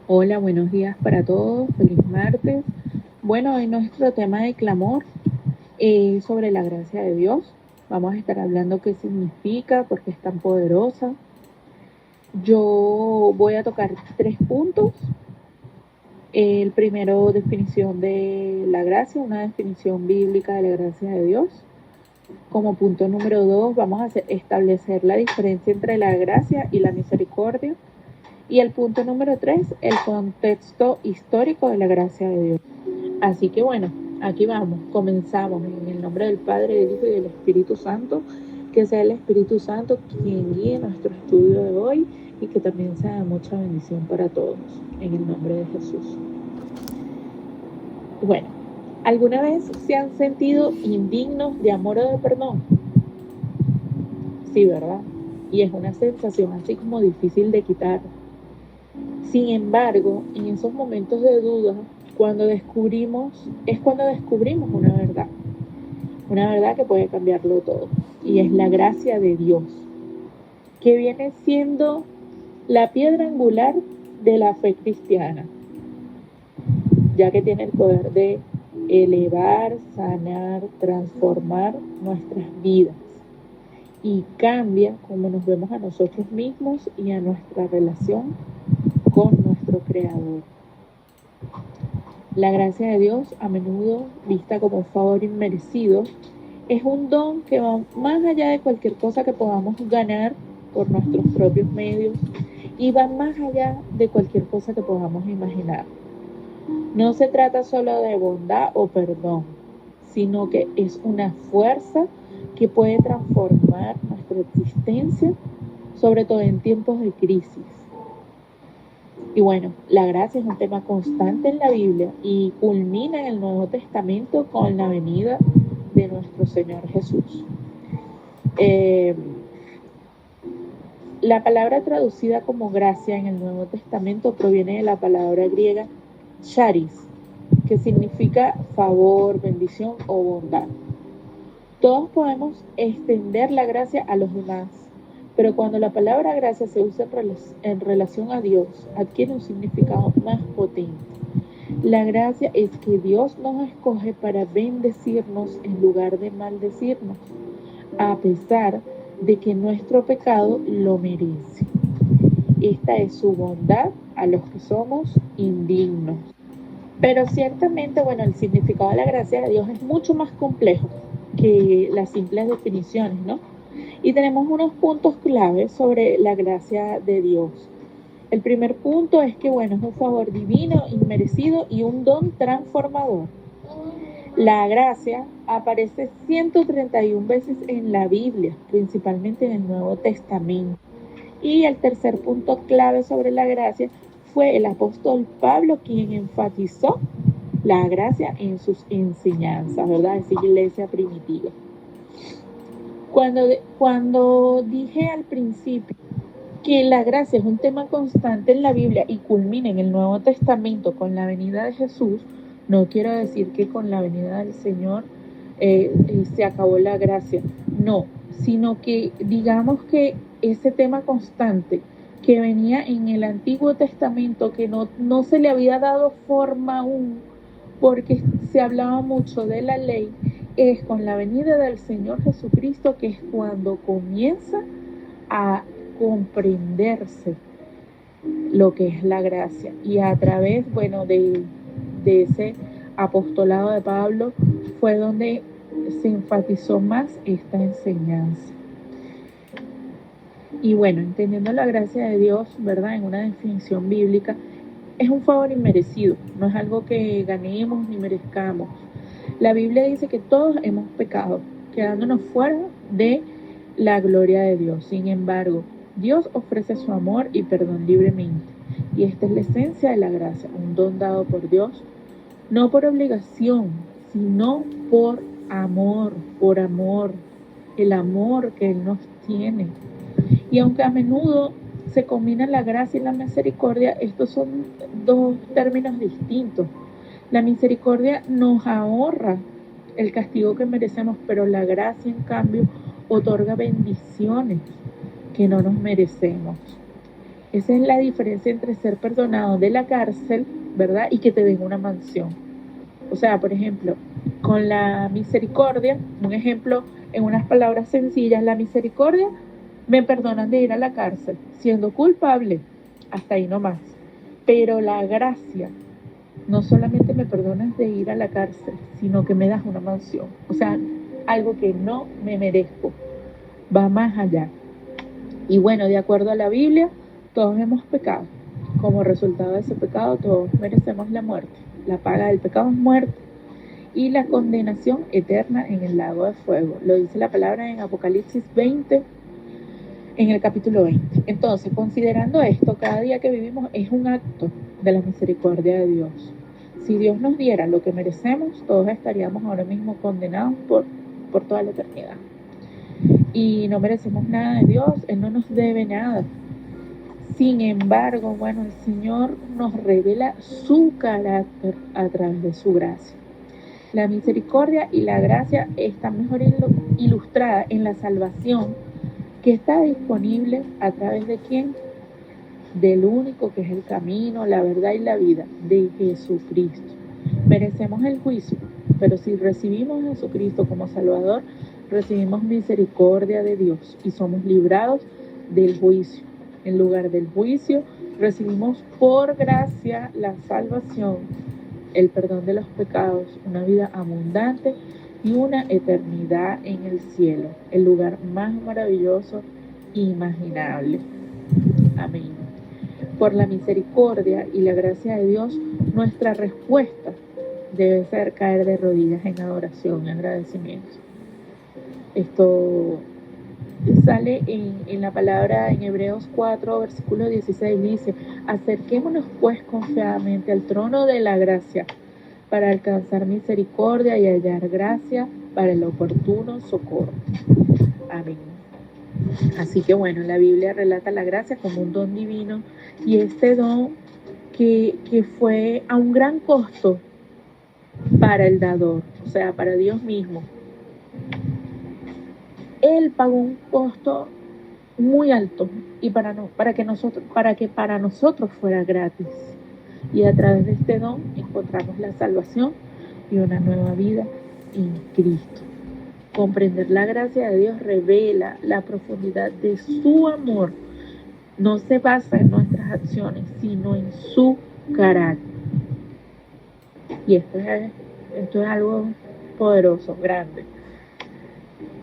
Hola, buenos días para todos, feliz martes. Bueno, hoy nuestro tema de clamor es sobre la gracia de Dios. Vamos a estar hablando qué significa, por qué es tan poderosa. Yo voy a tocar 3 puntos. El primero, definición de la gracia, una definición bíblica de la gracia de Dios. Como punto número 2, vamos a establecer la diferencia entre la gracia y la misericordia. Y el punto número 3, el contexto histórico de la gracia de Dios. Así que bueno, aquí vamos, comenzamos en el nombre del Padre, del Hijo y del Espíritu Santo. Que sea el Espíritu Santo quien guíe nuestro estudio de hoy y que también sea de mucha bendición para todos, en el nombre de Jesús. Bueno, ¿alguna vez se han sentido indignos de amor o de perdón? Sí, ¿verdad? Y es una sensación así como difícil de quitar. Sin embargo, en esos momentos de duda, cuando descubrimos una verdad que puede cambiarlo todo, y es la gracia de Dios, que viene siendo la piedra angular de la fe cristiana, ya que tiene el poder de elevar, sanar, transformar nuestras vidas y cambia cómo nos vemos a nosotros mismos y a nuestra relación con nuestro Creador. La gracia de Dios, a menudo vista como un favor inmerecido, es un don que va más allá de cualquier cosa que podamos ganar por nuestros propios medios y va más allá de cualquier cosa que podamos imaginar. No se trata solo de bondad o perdón, sino que es una fuerza que puede transformar nuestra existencia, sobre todo en tiempos de crisis. Y bueno, la gracia es un tema constante en la Biblia y culmina en el Nuevo Testamento con la venida de nuestro Señor Jesús. La palabra traducida como gracia en el Nuevo Testamento proviene de la palabra griega charis, que significa favor, bendición o bondad. Todos podemos extender la gracia a los demás, pero cuando la palabra gracia se usa en relación a Dios, adquiere un significado más potente. La gracia es que Dios nos escoge para bendecirnos en lugar de maldecirnos, a pesar de que nuestro pecado lo merece. Esta es su bondad a los que somos indignos. Pero ciertamente, bueno, el significado de la gracia de Dios es mucho más complejo que las simples definiciones, ¿no? Y tenemos unos puntos claves sobre la gracia de Dios. El primer punto es que, bueno, es un favor divino, inmerecido y un don transformador. La gracia aparece 131 veces en la Biblia, principalmente en el Nuevo Testamento. Y el tercer punto clave sobre la gracia fue el apóstol Pablo quien enfatizó la gracia en sus enseñanzas, ¿verdad? Esa iglesia primitiva. Cuando dije al principio que la gracia es un tema constante en la Biblia y culmina en el Nuevo Testamento con la venida de Jesús, no quiero decir que con la venida del Señor se acabó la gracia, no, sino que digamos que ese tema constante que venía en el Antiguo Testamento, que no se le había dado forma aún, porque se hablaba mucho de la ley, es con la venida del Señor Jesucristo que es cuando comienza a comprenderse lo que es la gracia. Y a través, bueno, de ese apostolado de Pablo fue donde se enfatizó más esta enseñanza. Y bueno, entendiendo la gracia de Dios, ¿verdad? En una definición bíblica, es un favor inmerecido, no es algo que ganemos ni merezcamos. La Biblia dice que todos hemos pecado, quedándonos fuera de la gloria de Dios. Sin embargo, Dios ofrece su amor y perdón libremente. Y esta es la esencia de la gracia, un don dado por Dios, no por obligación, sino por amor, el amor que Él nos tiene. Y aunque a menudo se combinan la gracia y la misericordia, estos son dos términos distintos. La misericordia nos ahorra el castigo que merecemos, pero la gracia, en cambio, otorga bendiciones que no nos merecemos. Esa es la diferencia entre ser perdonado de la cárcel, ¿verdad? Y que te den una mansión. O sea, por ejemplo, con la misericordia, un ejemplo en unas palabras sencillas, la misericordia me perdonan de ir a la cárcel, siendo culpable, hasta ahí nomás. Pero la gracia, no solamente me perdonas de ir a la cárcel, sino que me das una mansión. O sea, algo que no me merezco, va más allá. Y bueno, de acuerdo a la Biblia, todos hemos pecado. Como resultado de ese pecado, todos merecemos la muerte. La paga del pecado es muerte y la condenación eterna en el lago de fuego. Lo dice la palabra en Apocalipsis 20, en el capítulo 20. Entonces, considerando esto, cada día que vivimos es un acto de la misericordia de Dios. Si Dios nos diera lo que merecemos, todos estaríamos ahora mismo condenados por toda la eternidad. Y no merecemos nada de Dios, Él no nos debe nada. Sin embargo, bueno, el Señor nos revela su carácter a través de su gracia. La misericordia y la gracia están mejor ilustradas en la salvación que está disponible a través de ¿quién? Del único que es el camino, la verdad y la vida, de Jesucristo. Merecemos el juicio, pero si recibimos a Jesucristo como Salvador, recibimos misericordia de Dios y somos librados del juicio. En lugar del juicio, recibimos por gracia la salvación, el perdón de los pecados, una vida abundante y una eternidad en el cielo, el lugar más maravilloso imaginable. Amén. Por la misericordia y la gracia de Dios, nuestra respuesta debe ser caer de rodillas en adoración y agradecimiento. Esto sale en la palabra en Hebreos 4, versículo 16, dice: acerquémonos pues confiadamente al trono de la gracia para alcanzar misericordia y hallar gracia para el oportuno socorro. Amén. Así que bueno, la Biblia relata la gracia como un don divino, y este don que fue a un gran costo para el dador, o sea, para Dios mismo. Él pagó un costo muy alto y para que para nosotros fuera gratis. Y a través de este don encontramos la salvación y una nueva vida en Cristo. Comprender la gracia de Dios revela la profundidad de su amor. No se basa en nuestras acciones, sino en su carácter. Y esto es algo poderoso, grande.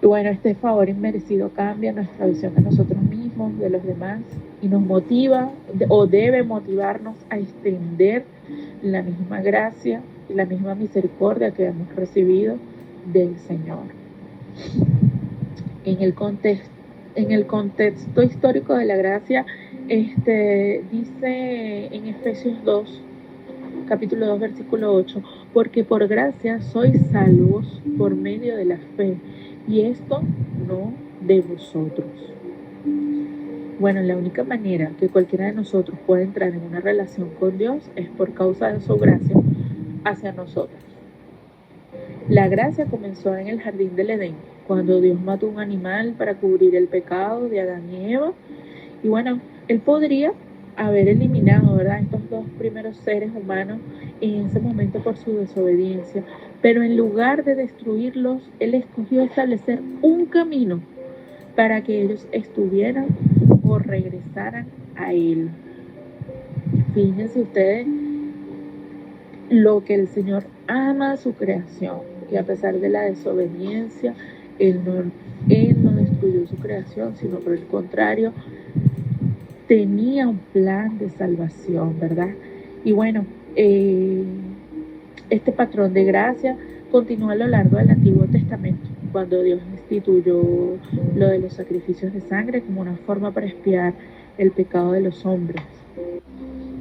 Y bueno, este favor inmerecido cambia nuestra visión de nosotros mismos, de los demás, y nos motiva o debe motivarnos a extender la misma gracia y la misma misericordia que hemos recibido del Señor. En el contexto histórico de la gracia, dice en Efesios 2, capítulo 2, versículo 8, porque por gracia sois salvos por medio de la fe, y esto no de vosotros. Bueno, la única manera que cualquiera de nosotros puede entrar en una relación con Dios es por causa de su gracia hacia nosotros. La gracia comenzó en el jardín del Edén, cuando Dios mató un animal para cubrir el pecado de Adán y Eva. Y bueno, Él podría haber eliminado, ¿verdad?, estos dos primeros seres humanos en ese momento por su desobediencia, pero en lugar de destruirlos, Él escogió establecer un camino para que ellos estuvieran o regresaran a Él. Fíjense ustedes lo que el Señor ama a su creación, y a pesar de la desobediencia, Él no destruyó su creación, sino por el contrario, tenía un plan de salvación, ¿verdad? Y bueno, este patrón de gracia continúa a lo largo del Antiguo Testamento, cuando Dios instituyó lo de los sacrificios de sangre como una forma para expiar el pecado de los hombres.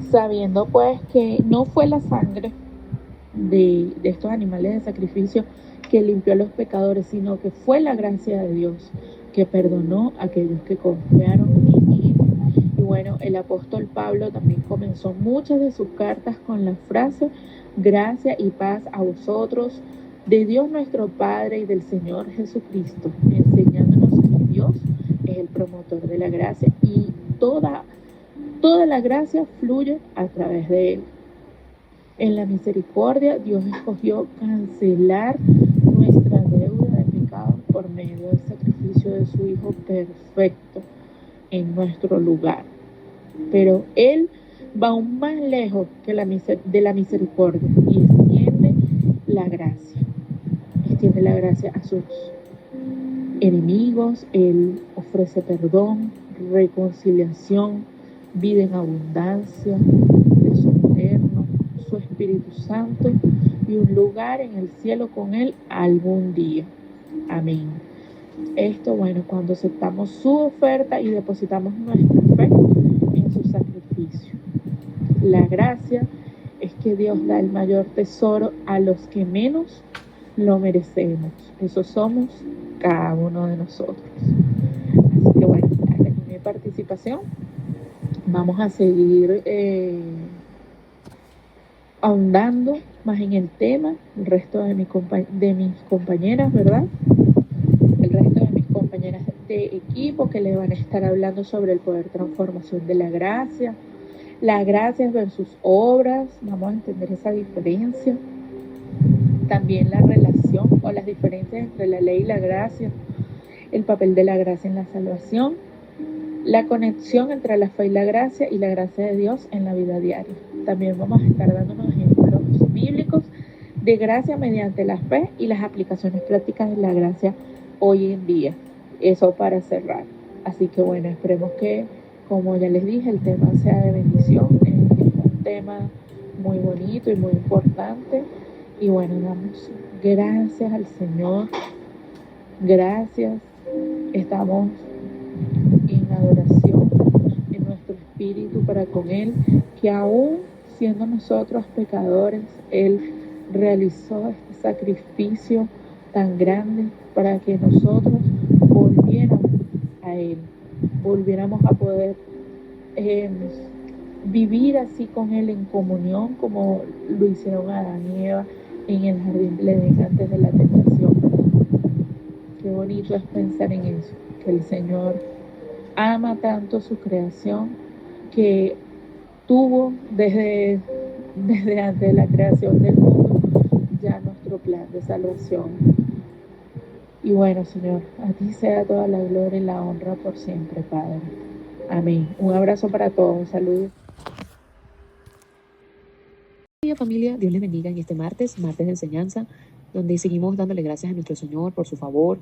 Sabiendo pues que no fue la sangre de estos animales de sacrificio que limpió a los pecadores, sino que fue la gracia de Dios que perdonó a aquellos que confiaron en Él. Y bueno, el apóstol Pablo también comenzó muchas de sus cartas con la frase: gracia y paz a vosotros, de Dios nuestro Padre y del Señor Jesucristo, enseñándonos que Dios es el promotor de la gracia y toda toda la gracia fluye a través de él. En la misericordia, Dios escogió cancelar nuestra deuda de pecado por medio del sacrificio de su Hijo perfecto en nuestro lugar. Pero Él va aún más lejos que de la misericordia y extiende la gracia. Extiende la gracia a sus enemigos. Él ofrece perdón, reconciliación, vida en abundancia, tesoro eterno, su Espíritu Santo y un lugar en el cielo con Él algún día. Amén. Esto, bueno, cuando aceptamos su oferta y depositamos nuestra fe en su sacrificio. La gracia es que Dios da el mayor tesoro a los que menos lo merecemos. Eso somos cada uno de nosotros. Así que bueno, hasta aquí mi participación. Vamos a seguir ahondando más en el tema, el resto de mis compañeras, ¿verdad? El resto de mis compañeras de equipo que les van a estar hablando sobre el poder transformación de la gracia versus obras. Vamos a entender esa diferencia. También la relación o las diferencias entre la ley y la gracia, el papel de la gracia en la salvación, la conexión entre la fe y la gracia de Dios en la vida diaria. También vamos a estar dando unos ejemplos bíblicos de gracia mediante la fe y las aplicaciones prácticas de la gracia hoy en día. Eso para cerrar. Así que bueno, esperemos que, como ya les dije, el tema sea de bendición. Es un tema muy bonito y muy importante. Y bueno, damos gracias al Señor. Gracias. Estamos en adoración en nuestro espíritu para con Él, que aún siendo nosotros pecadores, Él realizó este sacrificio tan grande para que nosotros volviéramos a Él, volviéramos a poder vivir así con Él en comunión como lo hicieron Adán y Eva en el jardín del Edén antes de la tentación. Qué bonito es pensar en eso, que el Señor ama tanto su creación que tuvo desde antes de la creación del mundo ya nuestro plan de salvación. Y bueno, Señor, a ti sea toda la gloria y la honra por siempre, Padre. Amén. Un abrazo para todos. Saludos. Familia, Dios les bendiga en este martes de enseñanza, donde seguimos dándole gracias a nuestro Señor por su favor,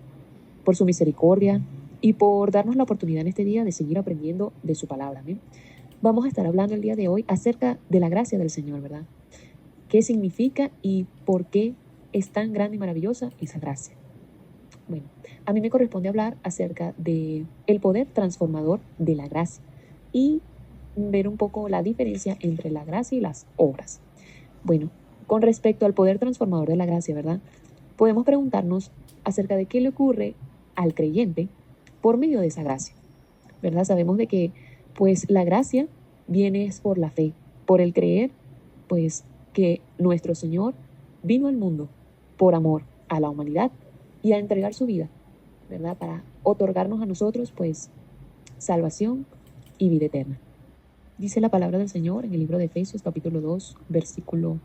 por su misericordia y por darnos la oportunidad en este día de seguir aprendiendo de su palabra. ¿Bien? Vamos a estar hablando el día de hoy acerca de la gracia del Señor, ¿verdad? ¿Qué significa y por qué es tan grande y maravillosa esa gracia? Bueno, a mí me corresponde hablar acerca de el poder transformador de la gracia y ver un poco la diferencia entre la gracia y las obras. Bueno, con respecto al poder transformador de la gracia, ¿verdad? Podemos preguntarnos acerca de qué le ocurre al creyente por medio de esa gracia, ¿verdad? Sabemos de que, pues, la gracia viene por la fe, por el creer, pues, que nuestro Señor vino al mundo por amor a la humanidad y a entregar su vida, ¿verdad? Para otorgarnos a nosotros, pues, salvación y vida eterna. Dice la palabra del Señor en el libro de Efesios, capítulo 2, versículo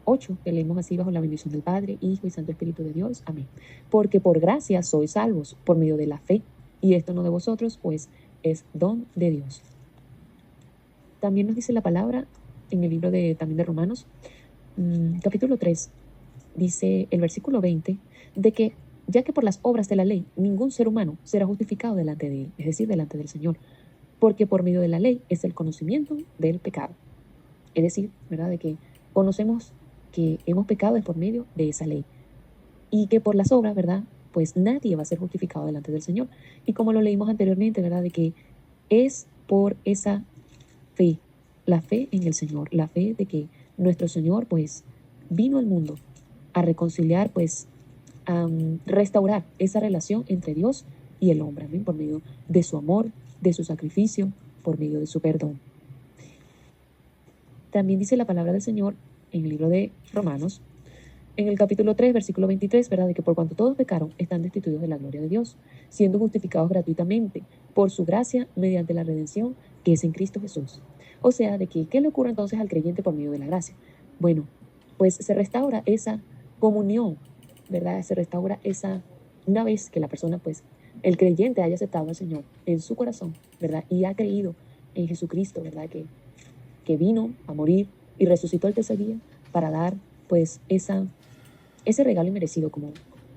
8, que leemos así: bajo la bendición del Padre, Hijo y Santo Espíritu de Dios. Amén. Porque por gracia sois salvos por medio de la fe, y esto no de vosotros, pues es don de Dios. También nos dice la palabra en el libro también de Romanos, capítulo 3, dice el versículo 20, de que ya que por las obras de la ley ningún ser humano será justificado delante de él, es decir, delante del Señor, porque por medio de la ley es el conocimiento del pecado. Es decir, ¿verdad? De que conocemos que hemos pecado es por medio de esa ley. Y que por las obras, ¿verdad? Pues nadie va a ser justificado delante del Señor. Y como lo leímos anteriormente, ¿verdad? De que es por esa fe, la fe en el Señor, la fe de que nuestro Señor, pues, vino al mundo a reconciliar, pues, a restaurar esa relación entre Dios y el hombre, ¿sí? Por medio de su amor, de su sacrificio, por medio de su perdón. También dice la palabra del Señor en el libro de Romanos, en el capítulo 3, versículo 23, ¿verdad? De que por cuanto todos pecaron, están destituidos de la gloria de Dios, siendo justificados gratuitamente por su gracia mediante la redención que es en Cristo Jesús. O sea, de que, ¿qué le ocurre entonces al creyente por medio de la gracia? Bueno, pues se restaura esa comunión, ¿verdad? Se restaura esa, una vez que la persona, pues, el creyente haya aceptado al Señor en su corazón, ¿verdad? Y ha creído en Jesucristo, ¿verdad? Que vino a morir y resucitó el tercer día para dar, pues, ese regalo inmerecido,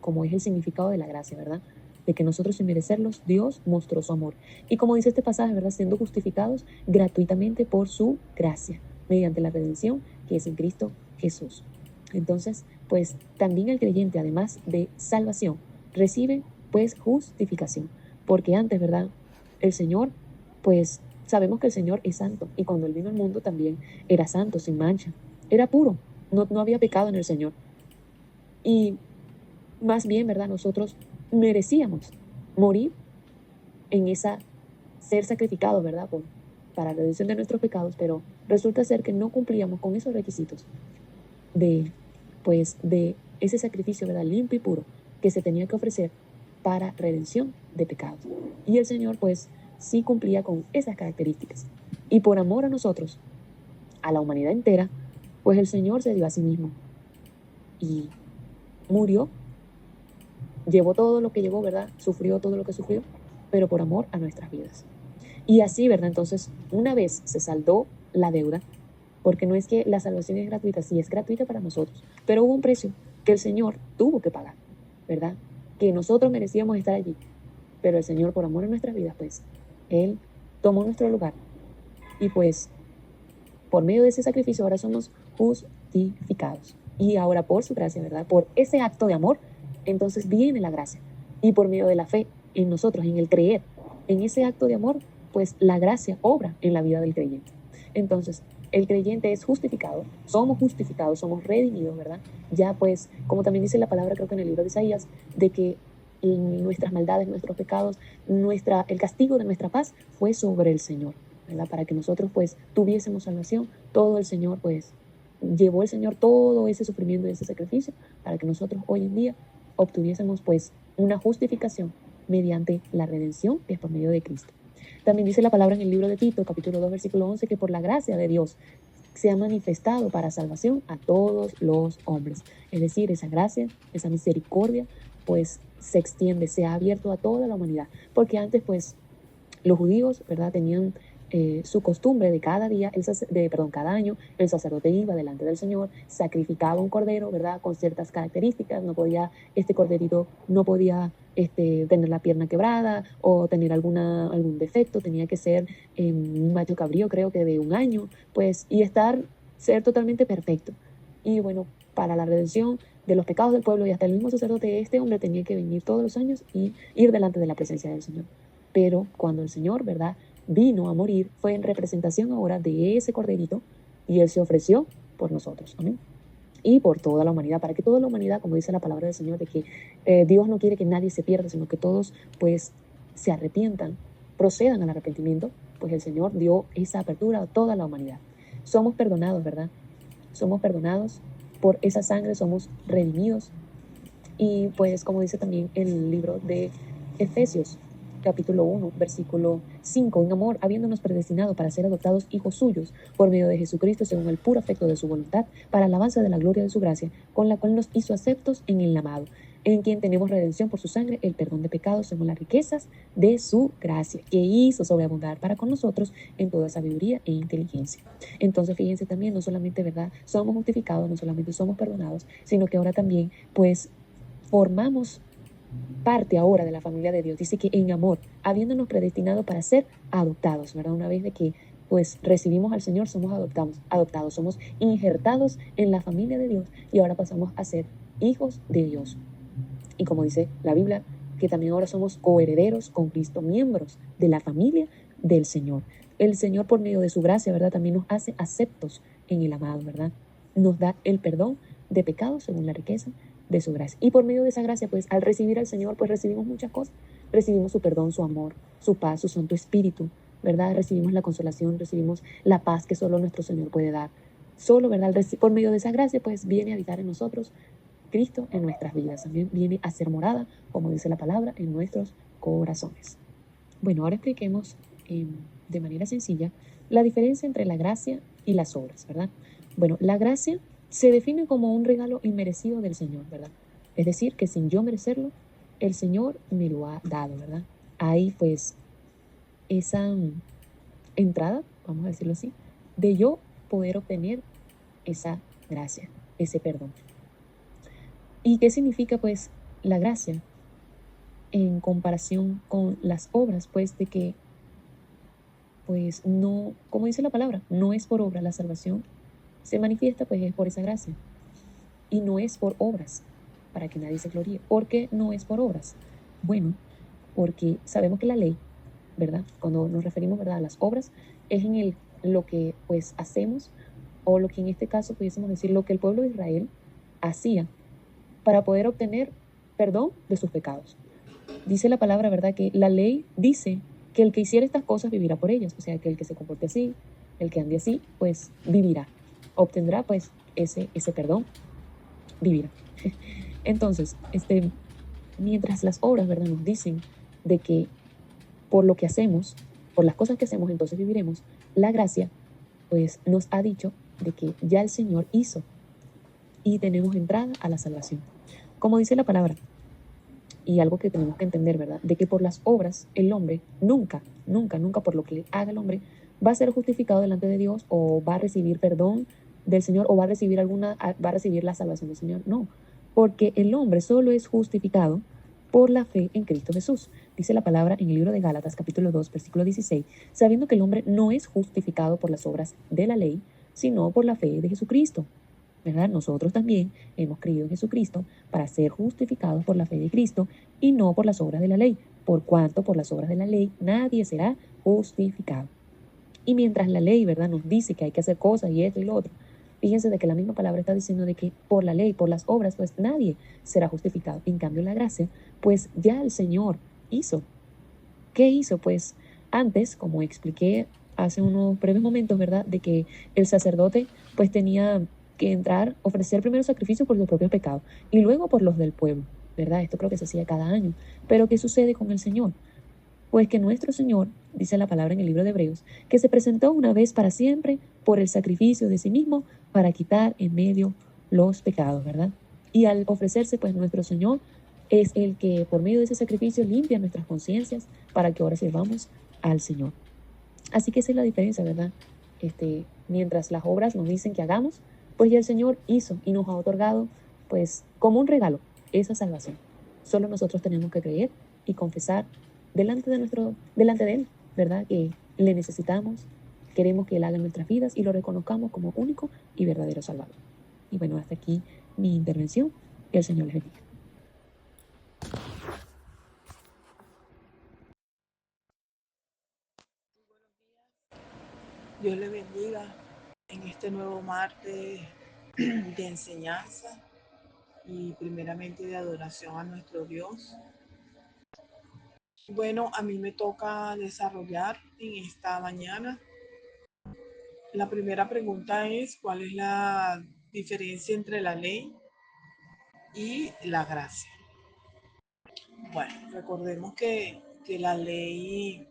como es el significado de la gracia, ¿verdad? De que nosotros sin merecerlos, Dios mostró su amor. Y como dice este pasaje, ¿verdad? Siendo justificados gratuitamente por su gracia, mediante la redención que es en Cristo Jesús. Entonces, pues también el creyente, además de salvación, recibe pues justificación. Porque antes, ¿verdad? El Señor, pues sabemos que el Señor es santo. Y cuando Él vino al mundo también era santo, sin mancha. Era puro. No había pecado en el Señor. Y más bien, ¿verdad? Nosotros merecíamos morir en esa, ser sacrificados, ¿verdad? Para la redención de nuestros pecados, pero resulta ser que no cumplíamos con esos requisitos de ese sacrificio, ¿verdad? Limpio y puro que se tenía que ofrecer para redención de pecados. Y el Señor, pues, sí cumplía con esas características. Y por amor a nosotros, a la humanidad entera, pues el Señor se dio a sí mismo y murió, llevó todo lo que llevó, ¿verdad? Sufrió todo lo que sufrió, pero por amor a nuestras vidas. Y así, ¿verdad? Entonces, una vez se saldó la deuda, porque no es que la salvación es gratuita, sí es gratuita para nosotros, pero hubo un precio que el Señor tuvo que pagar, ¿verdad? Que nosotros merecíamos estar allí, pero el Señor, por amor a nuestras vidas, pues, Él tomó nuestro lugar y pues, por medio de ese sacrificio, ahora somos justificados. Y ahora por su gracia, ¿verdad? Por ese acto de amor, entonces viene la gracia. Y por medio de la fe en nosotros, en el creer, en ese acto de amor, pues la gracia obra en la vida del creyente. Entonces, el creyente es justificado, somos redimidos, ¿verdad? Ya pues, como también dice la palabra, creo que en el libro de Isaías, de que nuestras maldades, nuestros pecados, el castigo de nuestra paz fue sobre el Señor, ¿verdad? Para que nosotros pues tuviésemos salvación, todo el Señor pues llevó el Señor todo ese sufrimiento y ese sacrificio para que nosotros hoy en día obtuviésemos pues una justificación mediante la redención que es por medio de Cristo. También dice la palabra en el libro de Tito, capítulo 2, versículo 11, que por la gracia de Dios se ha manifestado para salvación a todos los hombres. Es decir, esa gracia, esa misericordia, pues se extiende, se ha abierto a toda la humanidad. Porque antes, pues, los judíos, ¿verdad?, tenían su costumbre de cada día, cada año, el sacerdote iba delante del Señor, sacrificaba un cordero, ¿verdad?, con ciertas características. No podía, este corderito no podía tener la pierna quebrada o tener algún defecto, tenía que ser un macho cabrío, creo que de un año, pues, y ser totalmente perfecto. Y bueno, para la redención de los pecados del pueblo y hasta el mismo sacerdote, este hombre tenía que venir todos los años y ir delante de la presencia del Señor. Pero cuando el Señor, ¿verdad?, vino a morir, fue en representación ahora de ese corderito y Él se ofreció por nosotros, amén, y por toda la humanidad, para que toda la humanidad, como dice la palabra del Señor, de que Dios no quiere que nadie se pierda, sino que todos pues se arrepientan, procedan al arrepentimiento, pues el Señor dio esa apertura a toda la humanidad. Somos perdonados, ¿verdad? Somos perdonados por esa sangre, somos redimidos. Y pues como dice también el libro de Efesios, capítulo 1, versículo 5, en amor, habiéndonos predestinado para ser adoptados hijos suyos por medio de Jesucristo según el puro afecto de su voluntad, para alabanza de la gloria de su gracia, con la cual nos hizo aceptos en el amado, en quien tenemos redención por su sangre, el perdón de pecados según las riquezas de su gracia, que hizo sobreabundar para con nosotros en toda sabiduría e inteligencia. Entonces, fíjense también, no solamente, ¿verdad?, somos justificados, no solamente somos perdonados, sino que ahora también, pues, formamos parte ahora de la familia de Dios. Dice que en amor, habiéndonos predestinado para ser adoptados, ¿verdad? Una vez de que pues recibimos al Señor, somos adoptados, somos injertados en la familia de Dios y ahora pasamos a ser hijos de Dios. Y como dice la Biblia, que también ahora somos coherederos con Cristo, miembros de la familia del Señor. El Señor, por medio de su gracia, ¿verdad?, también nos hace aceptos en el amado, ¿verdad? Nos da el perdón de pecados según la riqueza de su gracia. Y por medio de esa gracia, pues al recibir al Señor, pues recibimos muchas cosas. Recibimos su perdón, su amor, su paz, su Santo Espíritu, ¿verdad? Recibimos la consolación, recibimos la paz que solo nuestro Señor puede dar. Solo, ¿verdad?, por medio de esa gracia, pues viene a habitar en nosotros Cristo en nuestras vidas. También viene a ser morada, como dice la palabra, en nuestros corazones. Bueno, ahora expliquemos de manera sencilla la diferencia entre la gracia y las obras, ¿verdad? Bueno, la gracia se define como un regalo inmerecido del Señor, ¿verdad? Es decir, que sin yo merecerlo, el Señor me lo ha dado, ¿verdad? Hay pues esa entrada, vamos a decirlo así, de yo poder obtener esa gracia, ese perdón. ¿Y qué significa pues la gracia en comparación con las obras? Pues de que pues no, como dice la palabra, no es por obra la salvación, se manifiesta pues es por esa gracia y no es por obras, para que nadie se gloríe. ¿Por qué no es por obras? Bueno, porque sabemos que la ley, ¿verdad? Cuando nos referimos, ¿verdad?, a las obras, es en lo que pues hacemos, o lo que en este caso pudiésemos decir, lo que el pueblo de Israel hacía para poder obtener perdón de sus pecados. Dice la palabra, ¿verdad?, que la ley dice que el que hiciera estas cosas vivirá por ellas, o sea, que el que se comporte así, el que ande así, pues vivirá, obtendrá pues ese perdón, vivirá. Entonces, mientras las obras, ¿verdad?, nos dicen de que por lo que hacemos, por las cosas que hacemos, entonces viviremos, la gracia, pues nos ha dicho de que ya el Señor hizo y tenemos entrada a la salvación. Como dice la palabra, y algo que tenemos que entender, ¿verdad? De que por las obras el hombre nunca, nunca, nunca por lo que haga el hombre va a ser justificado delante de Dios o va a recibir perdón del Señor o va a recibir la salvación del Señor. No, porque el hombre solo es justificado por la fe en Cristo Jesús. Dice la palabra en el libro de Gálatas, capítulo 2, versículo 16, sabiendo que el hombre no es justificado por las obras de la ley, sino por la fe de Jesucristo. ¿Verdad? Nosotros también hemos creído en Jesucristo para ser justificados por la fe de Cristo y no por las obras de la ley, por cuanto por las obras de la ley nadie será justificado. Y mientras la ley, ¿verdad?, nos dice que hay que hacer cosas y esto y lo otro, fíjense de que la misma palabra está diciendo de que por la ley, por las obras, pues nadie será justificado. En cambio, la gracia, pues ya el Señor hizo. ¿Qué hizo? Pues antes, como expliqué hace unos breves momentos, ¿verdad?, de que el sacerdote pues tenía que entrar, ofrecer primero sacrificio por sus propios pecados y luego por los del pueblo, ¿verdad? Esto creo que se hacía cada año. Pero ¿qué sucede con el Señor? Pues que nuestro Señor, dice la palabra en el libro de Hebreos, que se presentó una vez para siempre por el sacrificio de sí mismo para quitar en medio los pecados, ¿verdad? Y al ofrecerse, pues nuestro Señor es el que por medio de ese sacrificio limpia nuestras conciencias para que ahora sirvamos al Señor. Así que esa es la diferencia, ¿verdad? Mientras las obras nos dicen que hagamos, pues ya el Señor hizo y nos ha otorgado, pues como un regalo, esa salvación. Solo nosotros tenemos que creer y confesar delante de Él, ¿verdad? Que le necesitamos, queremos que Él haga en nuestras vidas y lo reconozcamos como único y verdadero Salvador. Y bueno, hasta aquí mi intervención. Que el Señor les bendiga. Dios le bendiga en este nuevo martes de enseñanza y primeramente de adoración a nuestro Dios. Bueno, a mí me toca desarrollar en esta mañana. La primera pregunta es, ¿cuál es la diferencia entre la ley y la gracia? Bueno, recordemos que la ley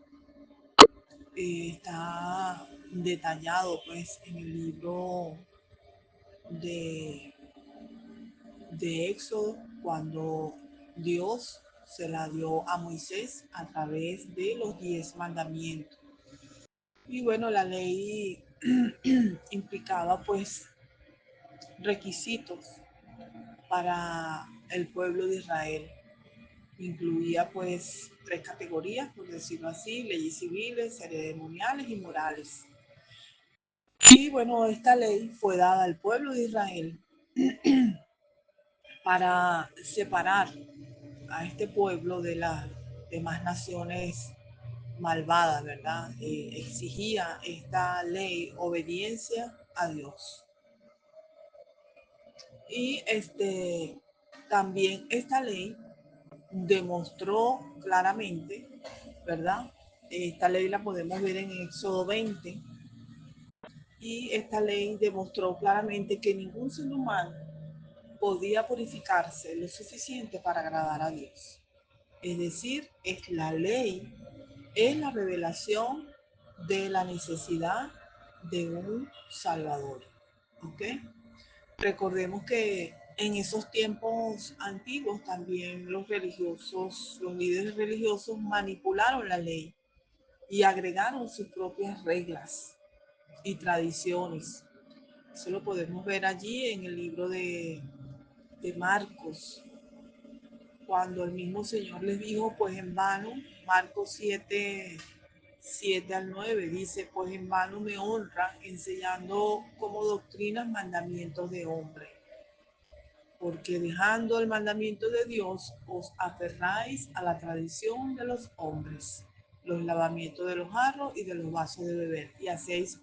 está detallado pues en el libro de Éxodo, cuando Dios se la dio a Moisés a través de los 10 mandamientos. Y bueno, la ley implicaba pues requisitos para el pueblo de Israel. Incluía pues 3 categorías, por decirlo así: leyes civiles, ceremoniales y morales. Y bueno, esta ley fue dada al pueblo de Israel para separar a este pueblo de las demás naciones malvadas, ¿verdad? Exigía esta ley obediencia a Dios. Y también esta ley demostró claramente, ¿verdad? Esta ley la podemos ver en Éxodo 20. Y esta ley demostró claramente que ningún ser humano podía purificarse lo suficiente para agradar a Dios. Es decir, es la ley es la revelación de la necesidad de un Salvador. ¿Ok? Recordemos que en esos tiempos antiguos también los religiosos, los líderes religiosos manipularon la ley y agregaron sus propias reglas y tradiciones. Eso lo podemos ver allí en el libro de Marcos, cuando el mismo Señor les dijo, pues en vano, Marcos 7 al 9 dice, pues en vano me honran enseñando como doctrinas mandamientos de hombre, porque dejando el mandamiento de Dios os aferráis a la tradición de los hombres, los lavamientos de los jarros y de los vasos de beber, y hacéis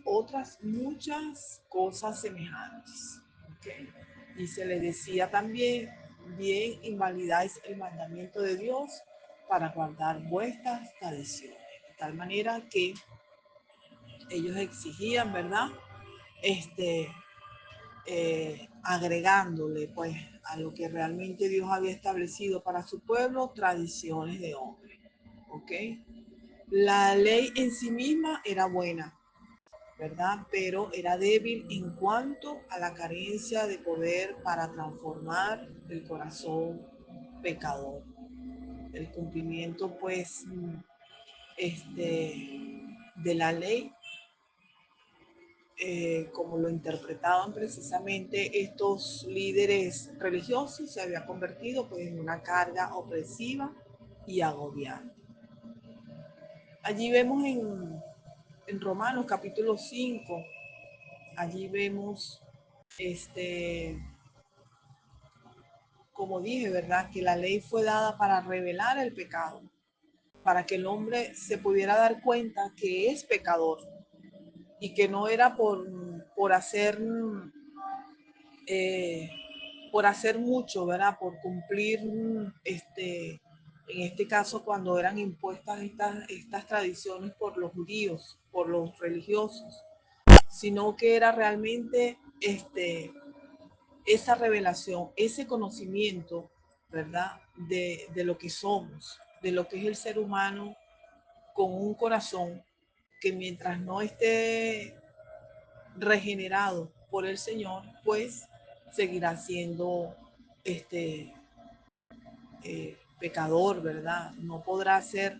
otras muchas cosas semejantes. ¿Okay? Y se le decía también, bien invalidáis el mandamiento de Dios para guardar vuestras tradiciones. De tal manera que ellos exigían, ¿verdad? Agregándole pues a lo que realmente Dios había establecido para su pueblo, tradiciones de hombre. ¿Ok? La ley en sí misma era buena, ¿verdad? Pero era débil en cuanto a la carencia de poder para transformar el corazón pecador. El cumplimiento, pues, de la ley, como lo interpretaban precisamente estos líderes religiosos, se había convertido pues, en una carga opresiva y agobiante. Allí vemos en Romanos capítulo 5, allí vemos como dije, ¿verdad? Que la ley fue dada para revelar el pecado, para que el hombre se pudiera dar cuenta que es pecador y que no era por hacer eh, por hacer mucho, ¿verdad? Por cumplir, en este caso, cuando eran impuestas estas tradiciones por los judíos, por los religiosos, sino que era realmente esa revelación, ese conocimiento, ¿verdad? De lo que somos, de lo que es el ser humano con un corazón que mientras no esté regenerado por el Señor, pues seguirá siendo este pecador, ¿verdad? No podrá ser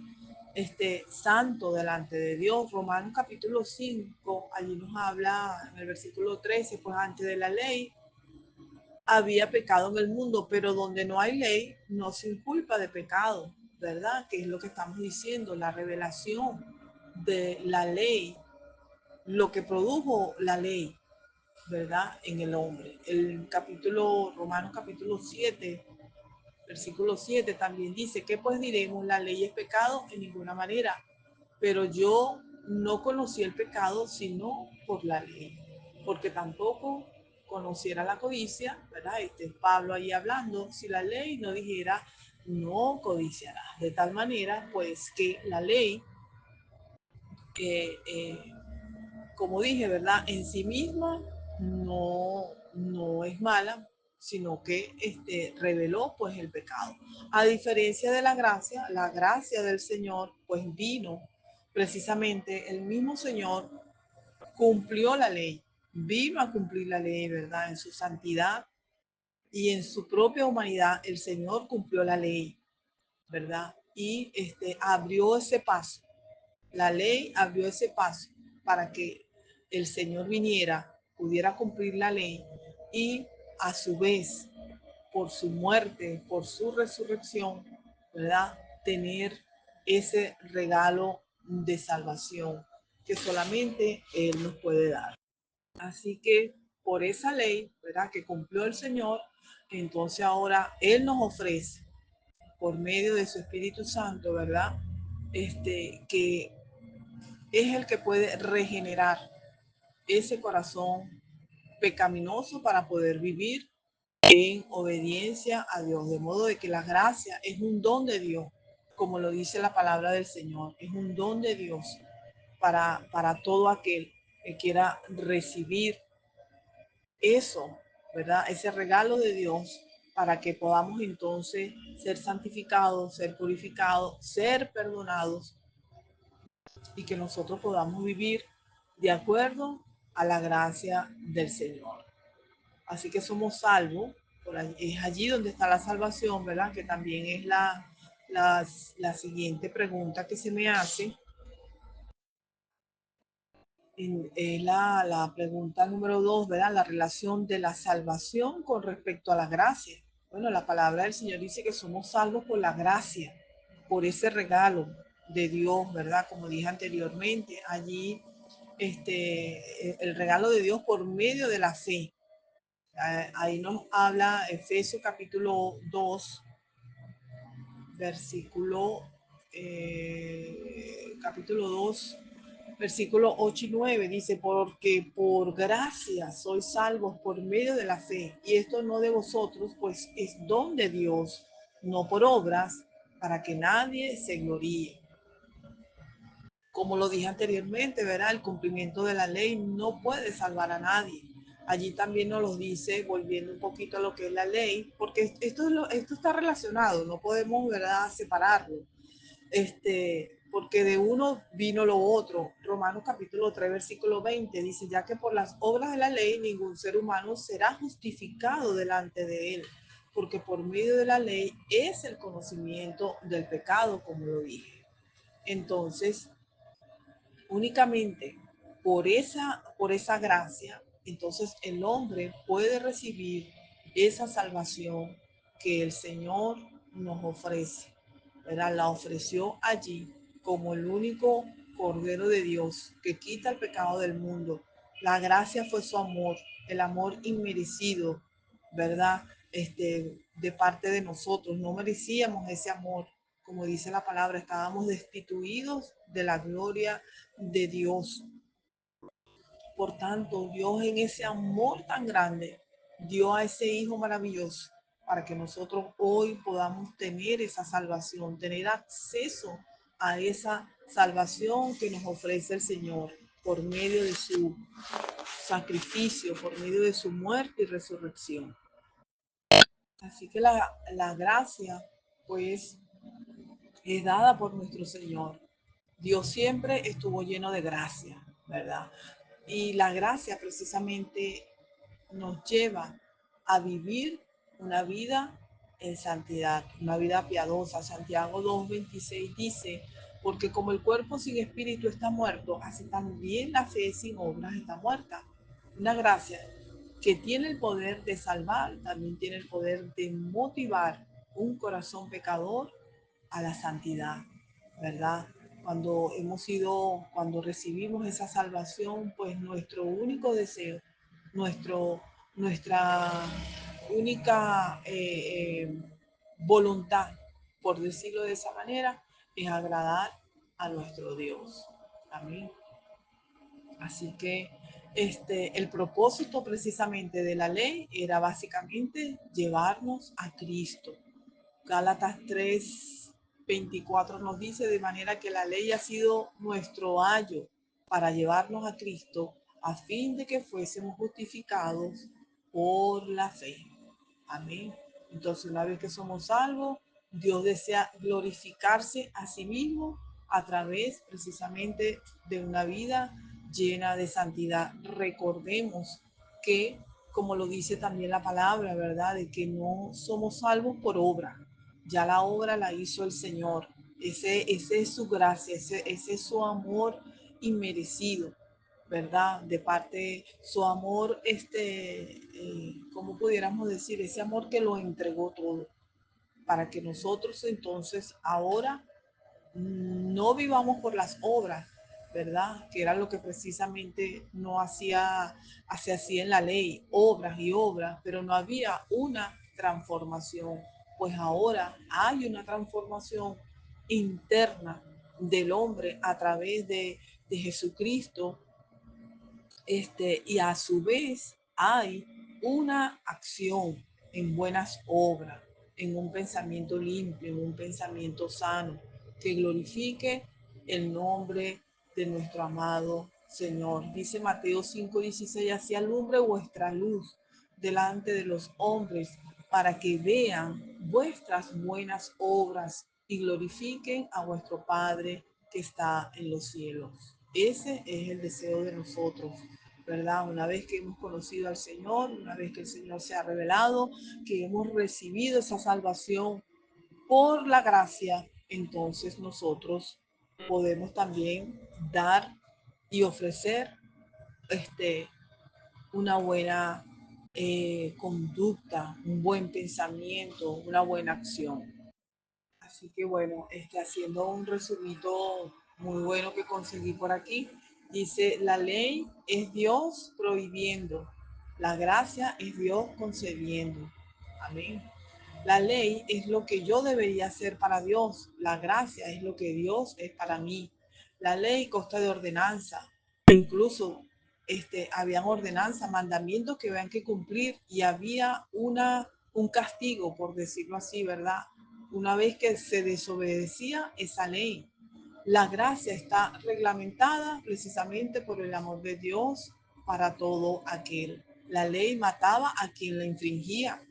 santo delante de Dios. Romanos capítulo 5, allí nos habla en el versículo 13, pues antes de la ley había pecado en el mundo, pero donde no hay ley no se inculpa de pecado, ¿verdad? Que es lo que estamos diciendo, la revelación de la ley, lo que produjo la ley, ¿verdad? En el hombre. El capítulo, Romanos capítulo 7, versículo 7 también dice, ¿qué pues diremos? La ley es pecado en ninguna manera, pero yo no conocí el pecado sino por la ley, porque tampoco conociera la codicia, ¿verdad? Este es Pablo ahí hablando, si la ley no dijera, no codiciarás, de tal manera pues que la ley, como dije, ¿verdad? En sí misma no es mala, sino que reveló pues el pecado. A diferencia de la gracia del Señor pues vino precisamente el mismo Señor cumplió la ley, vino a cumplir la ley, ¿verdad? En su santidad y en su propia humanidad, el Señor cumplió la ley, ¿verdad? Y abrió ese paso. La ley abrió ese paso para que el Señor viniera, pudiera cumplir la ley y a su vez, por su muerte, por su resurrección, ¿verdad? Tener ese regalo de salvación que solamente Él nos puede dar. Así que por esa ley, ¿verdad? Que cumplió el Señor, entonces ahora Él nos ofrece por medio de su Espíritu Santo, ¿verdad? Que es el que puede regenerar ese corazón pecaminoso para poder vivir en obediencia a Dios. De modo de que la gracia es un don de Dios, como lo dice la palabra del Señor, es un don de Dios para todo aquel que quiera recibir eso, ¿verdad? Ese regalo de Dios para que podamos entonces ser santificados, ser purificados, ser perdonados y que nosotros podamos vivir de acuerdo a la gracia del Señor. Así que somos salvos, es allí donde está la salvación, ¿verdad? Que también es la siguiente pregunta que se me hace. Es la pregunta número 2, ¿verdad? La relación de la salvación con respecto a la gracia. Bueno, la palabra del Señor dice que somos salvos por la gracia, por ese regalo de Dios, ¿verdad? Como dije anteriormente, allí el regalo de Dios por medio de la fe. Ahí nos habla Efesios capítulo 2, versículo, capítulo 2, versículo 8 y 9, dice, porque por gracia sois salvos por medio de la fe, y esto no de vosotros, pues es don de Dios, no por obras, para que nadie se gloríe. Como lo dije anteriormente, ¿verdad? El cumplimiento de la ley no puede salvar a nadie. Allí también nos lo dice, volviendo un poquito a lo que es la ley, porque esto está relacionado, no podemos, ¿verdad?, separarlo. Porque de uno vino lo otro. Romanos capítulo 3, versículo 20 dice, ya que por las obras de la ley ningún ser humano será justificado delante de él, porque por medio de la ley es el conocimiento del pecado, como lo dije. Entonces, únicamente por esa gracia, entonces el hombre puede recibir esa salvación que el Señor nos ofrece, ¿verdad? La ofreció allí como el único Cordero de Dios que quita el pecado del mundo. La gracia fue su amor, el amor inmerecido, ¿verdad? De parte de nosotros. No merecíamos ese amor. Como dice la palabra, estábamos destituidos de la gloria de Dios. Por tanto, Dios en ese amor tan grande dio a ese Hijo maravilloso para que nosotros hoy podamos tener esa salvación, tener acceso a esa salvación que nos ofrece el Señor por medio de su sacrificio, por medio de su muerte y resurrección. Así que la gracia, pues, es dada por nuestro Señor. Dios siempre estuvo lleno de gracia, ¿verdad? Y la gracia precisamente nos lleva a vivir una vida en santidad, una vida piadosa. Santiago 2:26 dice, porque como el cuerpo sin espíritu está muerto, así también la fe sin obras está muerta. Una gracia que tiene el poder de salvar, también tiene el poder de motivar un corazón pecador a la santidad, ¿verdad? Cuando recibimos esa salvación, pues nuestro único deseo, nuestra única voluntad, por decirlo de esa manera, es agradar a nuestro Dios. Amén. Así que el propósito precisamente de la ley era básicamente llevarnos a Cristo. Gálatas 3:24 nos dice, de manera que la ley ha sido nuestro ayo para llevarnos a Cristo a fin de que fuésemos justificados por la fe. Amén. Entonces, una vez que somos salvos, Dios desea glorificarse a sí mismo a través precisamente de una vida llena de santidad. Recordemos que, como lo dice también la palabra, ¿verdad? De que no somos salvos por obra. Ya la obra la hizo el Señor. Ese es su gracia, ese es su amor inmerecido, ¿verdad? De parte, su amor, ¿cómo pudiéramos decir? Ese amor que lo entregó todo, para que nosotros entonces ahora no vivamos por las obras, ¿verdad? Que era lo que precisamente no se hacía en la ley, obras y obras, pero no había una transformación. Pues ahora hay una transformación interna del hombre a través de Jesucristo, y a su vez hay una acción en buenas obras, en un pensamiento limpio, en un pensamiento sano, que glorifique el nombre de nuestro amado Señor. Dice Mateo 5:16, así alumbre vuestra luz delante de los hombres, para que vean vuestras buenas obras y glorifiquen a vuestro Padre que está en los cielos. Ese es el deseo de nosotros, ¿verdad? Una vez que hemos conocido al Señor, una vez que el Señor se ha revelado, que hemos recibido esa salvación por la gracia, entonces nosotros podemos también dar y ofrecer una buena conducta, un buen pensamiento, una buena acción. Así que bueno, haciendo un resumito muy bueno que conseguí por aquí, dice, la ley es Dios prohibiendo, la gracia es Dios concediendo. Amén. La ley es lo que yo debería hacer para Dios, la gracia es lo que Dios es para mí. La ley consta de ordenanza, incluso habían ordenanzas, mandamientos que habían que cumplir y había un castigo, por decirlo así, ¿verdad? Una vez que se desobedecía esa ley. La gracia está reglamentada precisamente por el amor de Dios para todo aquel. La ley mataba a quien la infringía.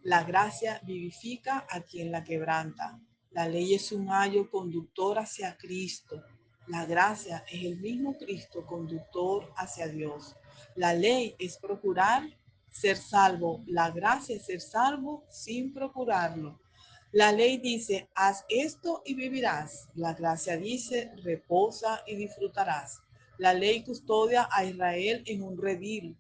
La gracia vivifica a quien la quebranta. La ley es un ayo conductor hacia Cristo. La gracia es el mismo Cristo conductor hacia Dios. La ley es procurar ser salvo. La gracia es ser salvo sin procurarlo. La ley dice, haz esto y vivirás. La gracia dice, reposa y disfrutarás. La ley custodia a Israel en un redil.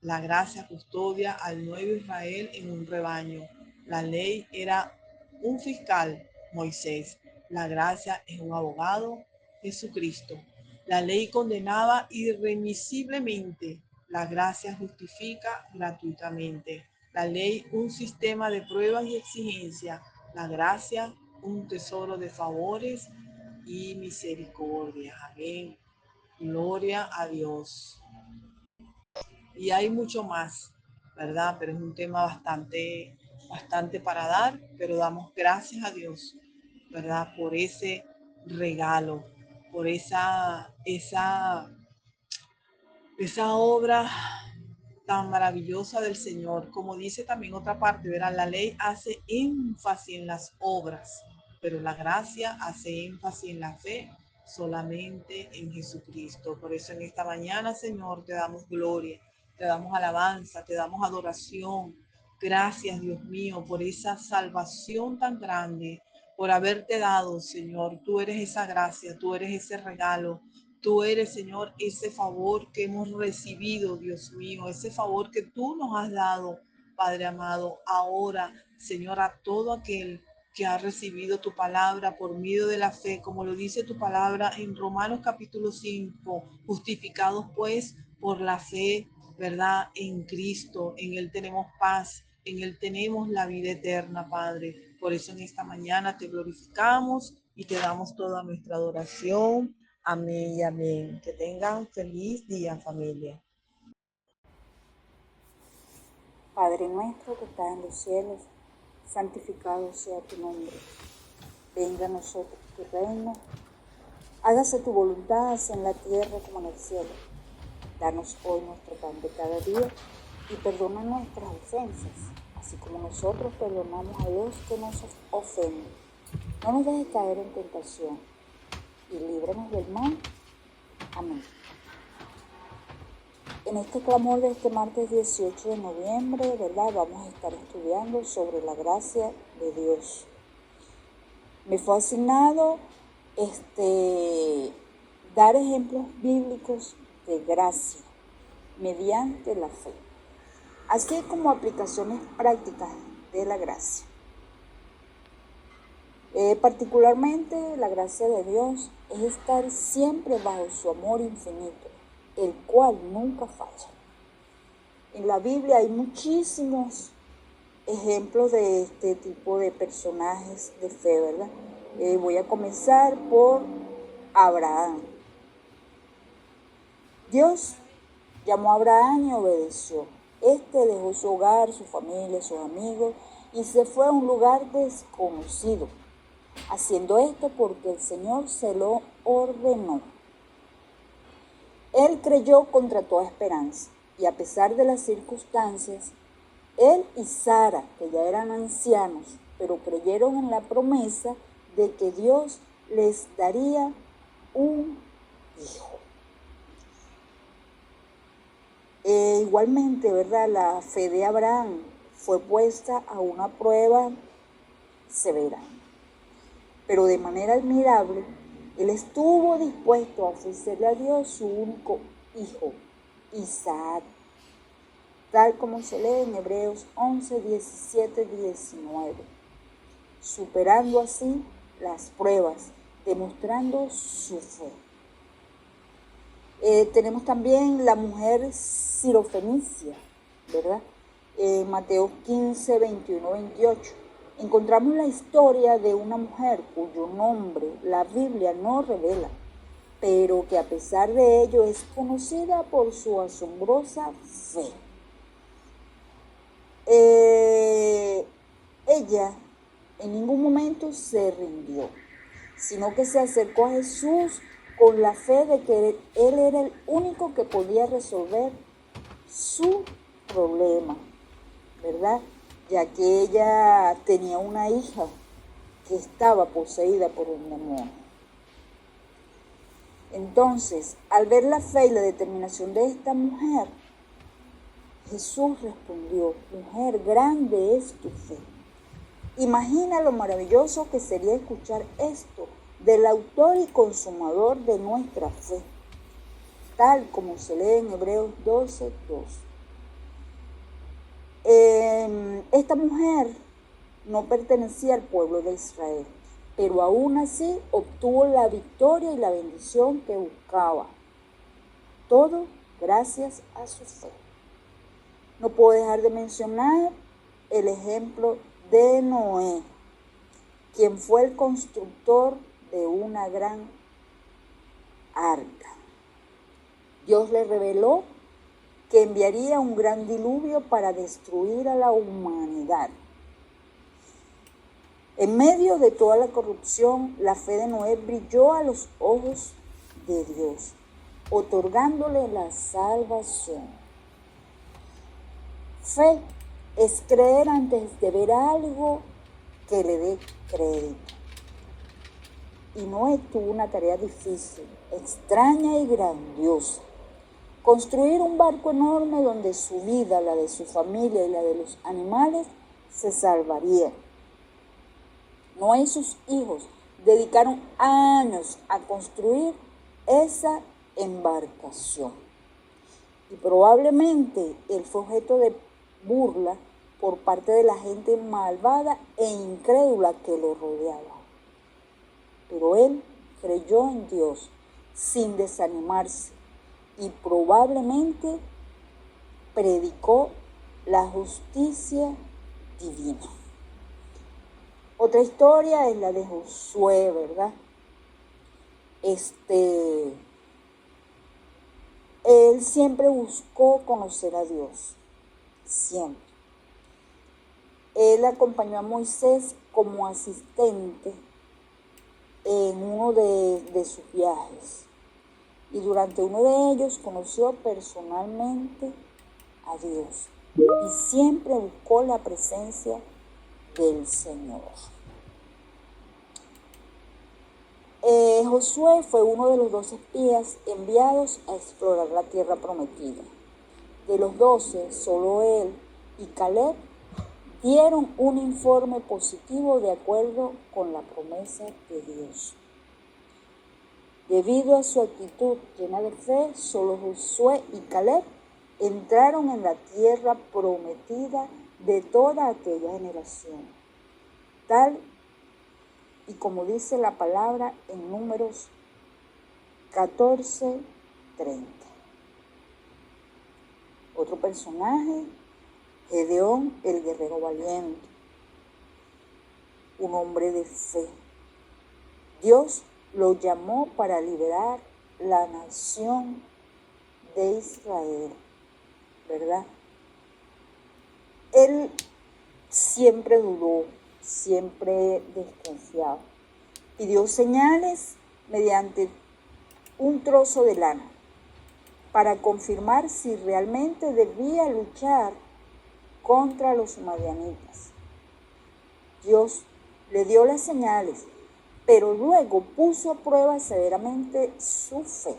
La gracia custodia al nuevo Israel en un rebaño. La ley era un fiscal, Moisés. La gracia es un abogado, Jesucristo. La ley condenaba irremisiblemente. La gracia justifica gratuitamente. La ley, un sistema de pruebas y exigencias. La gracia, un tesoro de favores y misericordia. Amén. Gloria a Dios. Y hay mucho más, ¿verdad? Pero es un tema bastante para dar, pero damos gracias a Dios, ¿verdad? Por ese regalo, por esa obra tan maravillosa del Señor. Como dice también otra parte, ¿verdad? La ley hace énfasis en las obras, pero la gracia hace énfasis en la fe solamente en Jesucristo. Por eso en esta mañana, Señor, te damos gloria, te damos alabanza, te damos adoración. Gracias, Dios mío, por esa salvación tan grande, por haberte dado, Señor. Tú eres esa gracia, tú eres ese regalo. Tú eres, Señor, ese favor que hemos recibido, Dios mío, ese favor que tú nos has dado, Padre amado. Ahora, Señor, a todo aquel que ha recibido tu palabra por medio de la fe, como lo dice tu palabra en Romanos capítulo 5, justificados pues por la fe, ¿verdad? En Cristo, en Él tenemos paz, en Él tenemos la vida eterna, Padre. Por eso en esta mañana te glorificamos y te damos toda nuestra adoración. Amén y amén. Que tengan feliz día, familia. Padre nuestro que estás en los cielos, santificado sea tu nombre. Venga a nosotros tu reino. Hágase tu voluntad, así en la tierra como en el cielo. Danos hoy nuestro pan de cada día y perdona nuestras ofensas, así como nosotros perdonamos a los que nos ofenden. No nos dejes caer en tentación y líbranos del mal. Amén. En este clamor de este martes 18 de noviembre, ¿verdad? Vamos a estar estudiando sobre la gracia de Dios. Me fue asignado dar ejemplos bíblicos de gracia mediante la fe, así como aplicaciones prácticas de la gracia. Particularmente la gracia de Dios es estar siempre bajo su amor infinito, el cual nunca falla. En la Biblia hay muchísimos ejemplos de este tipo de personajes de fe, ¿verdad? Voy a comenzar por Abraham. Dios llamó a Abraham y obedeció. Dejó su hogar, su familia, sus amigos y se fue a un lugar desconocido, haciendo esto porque el Señor se lo ordenó. Él creyó contra toda esperanza y a pesar de las circunstancias, Él y Sara, que ya eran ancianos, pero creyeron en la promesa de que Dios les daría un hijo. Igualmente, ¿verdad? La fe de Abraham fue puesta a una prueba severa, pero de manera admirable, él estuvo dispuesto a ofrecerle a Dios su único hijo, Isaac, tal como se lee en Hebreos 11, 17, 19, superando así las pruebas, demostrando su fe. Tenemos también la mujer sirofenicia, ¿verdad? Mateo 15, 21, 28. Encontramos la historia de una mujer cuyo nombre la Biblia no revela, pero que a pesar de ello es conocida por su asombrosa fe. Ella en ningún momento se rindió, sino que se acercó a Jesús con la fe de que Él era el único que podía resolver su problema, ¿verdad? Ya que ella tenía una hija que estaba poseída por un demonio. Entonces, al ver la fe y la determinación de esta mujer, Jesús respondió: mujer, grande es tu fe. Imagina lo maravilloso que sería escuchar esto del autor y consumador de nuestra fe, tal como se lee en Hebreos 12, 2. Esta mujer no pertenecía al pueblo de Israel, pero aún así obtuvo la victoria y la bendición que buscaba. Todo gracias a su fe. No puedo dejar de mencionar el ejemplo de Noé, quien fue el constructor de una gran arca. Dios le reveló que enviaría un gran diluvio para destruir a la humanidad. En medio de toda la corrupción, la fe de Noé brilló a los ojos de Dios, otorgándole la salvación. Fe es creer antes de ver algo que le dé crédito. Y Noé tuvo una tarea difícil, extraña y grandiosa: construir un barco enorme donde su vida, la de su familia y la de los animales se salvarían. Noé y sus hijos dedicaron años a construir esa embarcación. Y probablemente él fue objeto de burla por parte de la gente malvada e incrédula que lo rodeaba. Pero él creyó en Dios sin desanimarse y probablemente predicó la justicia divina. Otra historia es la de Josué, ¿verdad? Él siempre buscó conocer a Dios, siempre. Él acompañó a Moisés como asistente en uno de sus viajes, y durante uno de ellos conoció personalmente a Dios y siempre buscó la presencia del Señor. Josué fue uno de los 12 espías enviados a explorar la tierra prometida. De los 12, solo él y Caleb dieron un informe positivo de acuerdo con la promesa de Dios. Debido a su actitud llena de fe, solo Josué y Caleb entraron en la tierra prometida de toda aquella generación, tal y como dice la palabra en Números 14:30. Otro personaje, Gedeón, el guerrero valiente, un hombre de fe. Dios lo llamó para liberar la nación de Israel, ¿verdad? Él siempre dudó, siempre desconfiaba. Pidió señales mediante un trozo de lana para confirmar si realmente debía luchar contra los madianitas. Dios le dio las señales, pero luego puso a prueba severamente su fe.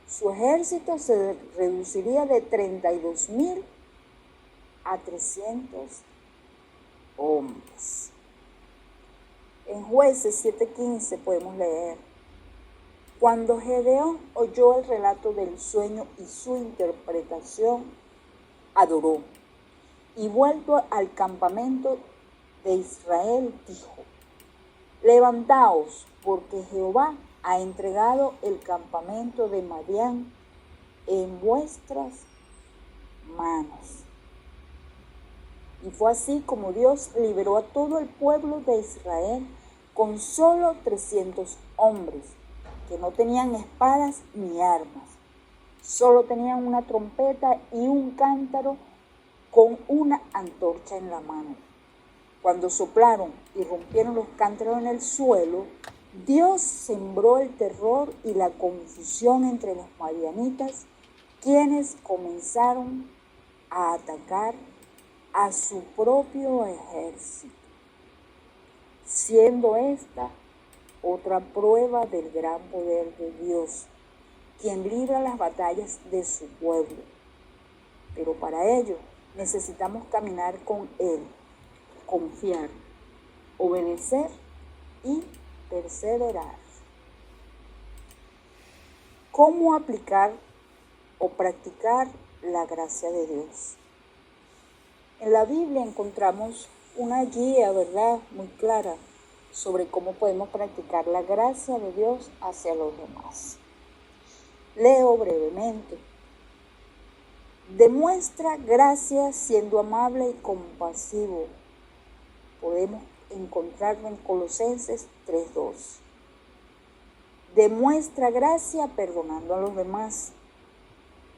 Su ejército se reduciría de 32,000 a 300 hombres. En Jueces 7:15 podemos leer: cuando Gedeón oyó el relato del sueño y su interpretación, adoró, y vuelto al campamento de Israel dijo: levantaos, porque Jehová ha entregado el campamento de Madián en vuestras manos. Y fue así como Dios liberó a todo el pueblo de Israel con solo 300 hombres, que no tenían espadas ni armas. Solo tenían una trompeta y un cántaro con una antorcha en la mano. Cuando soplaron y rompieron los cántaros en el suelo, Dios sembró el terror y la confusión entre los madianitas, quienes comenzaron a atacar a su propio ejército, siendo esta otra prueba del gran poder de Dios, quien libra las batallas de su pueblo. Pero para ello necesitamos caminar con Él, confiar, obedecer y perseverar. ¿Cómo aplicar o practicar la gracia de Dios? En la Biblia encontramos una guía, ¿verdad?, muy clara sobre cómo podemos practicar la gracia de Dios hacia los demás. Leo brevemente. Demuestra gracia siendo amable y compasivo. Podemos encontrarlo en Colosenses 3:2. Demuestra gracia perdonando a los demás.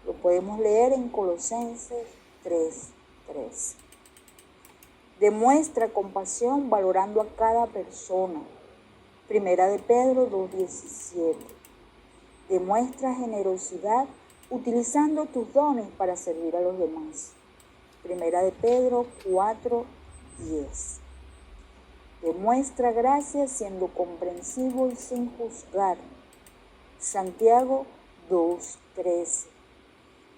Lo podemos leer en Colosenses 3:3. Demuestra compasión valorando a cada persona. Primera de Pedro 2:17. Demuestra generosidad utilizando tus dones para servir a los demás. Primera de Pedro 4:10. Demuestra gracia siendo comprensivo y sin juzgar. Santiago 2:13.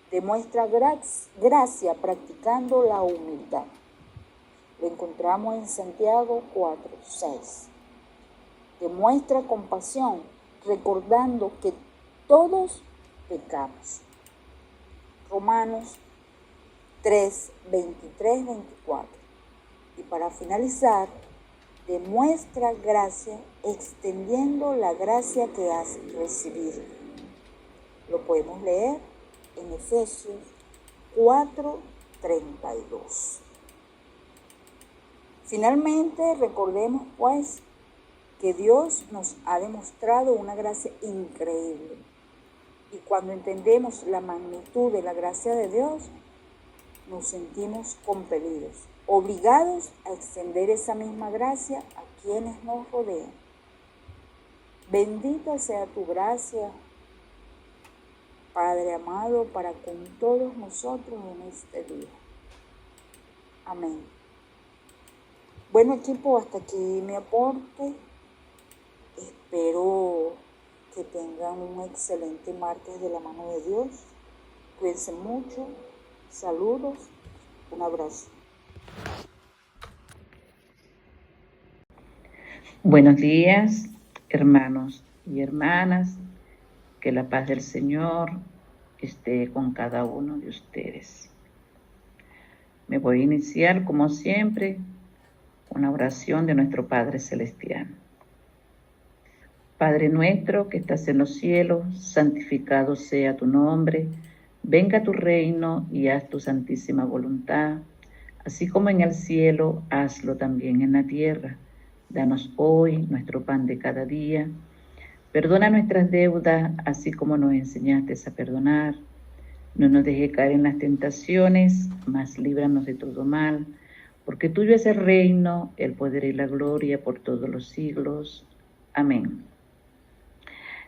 Demuestra gracia practicando la humildad. Lo encontramos en Santiago 4:6. Demuestra compasión recordando que todos pecamos. Romanos 3:23-24. Y para finalizar, demuestra gracia extendiendo la gracia que has recibido. Lo podemos leer en Efesios 4:32. Finalmente, recordemos pues que Dios nos ha demostrado una gracia increíble. Y cuando entendemos la magnitud de la gracia de Dios, nos sentimos compelidos, obligados a extender esa misma gracia a quienes nos rodean. Bendita sea tu gracia, Padre amado, para con todos nosotros en este día. Amén. Bueno, equipo, hasta aquí mi aporte. Espero que tengan un excelente martes de la mano de Dios. Cuídense mucho. Saludos. Un abrazo. Buenos días, hermanos y hermanas. Que la paz del Señor esté con cada uno de ustedes. Me voy a iniciar, como siempre, con la oración de nuestro Padre Celestial. Padre nuestro que estás en los cielos, santificado sea tu nombre. Venga tu reino y haz tu santísima voluntad, así como en el cielo, hazlo también en la tierra. Danos hoy nuestro pan de cada día. Perdona nuestras deudas, así como nos enseñaste a perdonar. No nos dejes caer en las tentaciones, mas líbranos de todo mal, porque tuyo es el reino, el poder y la gloria por todos los siglos. Amén.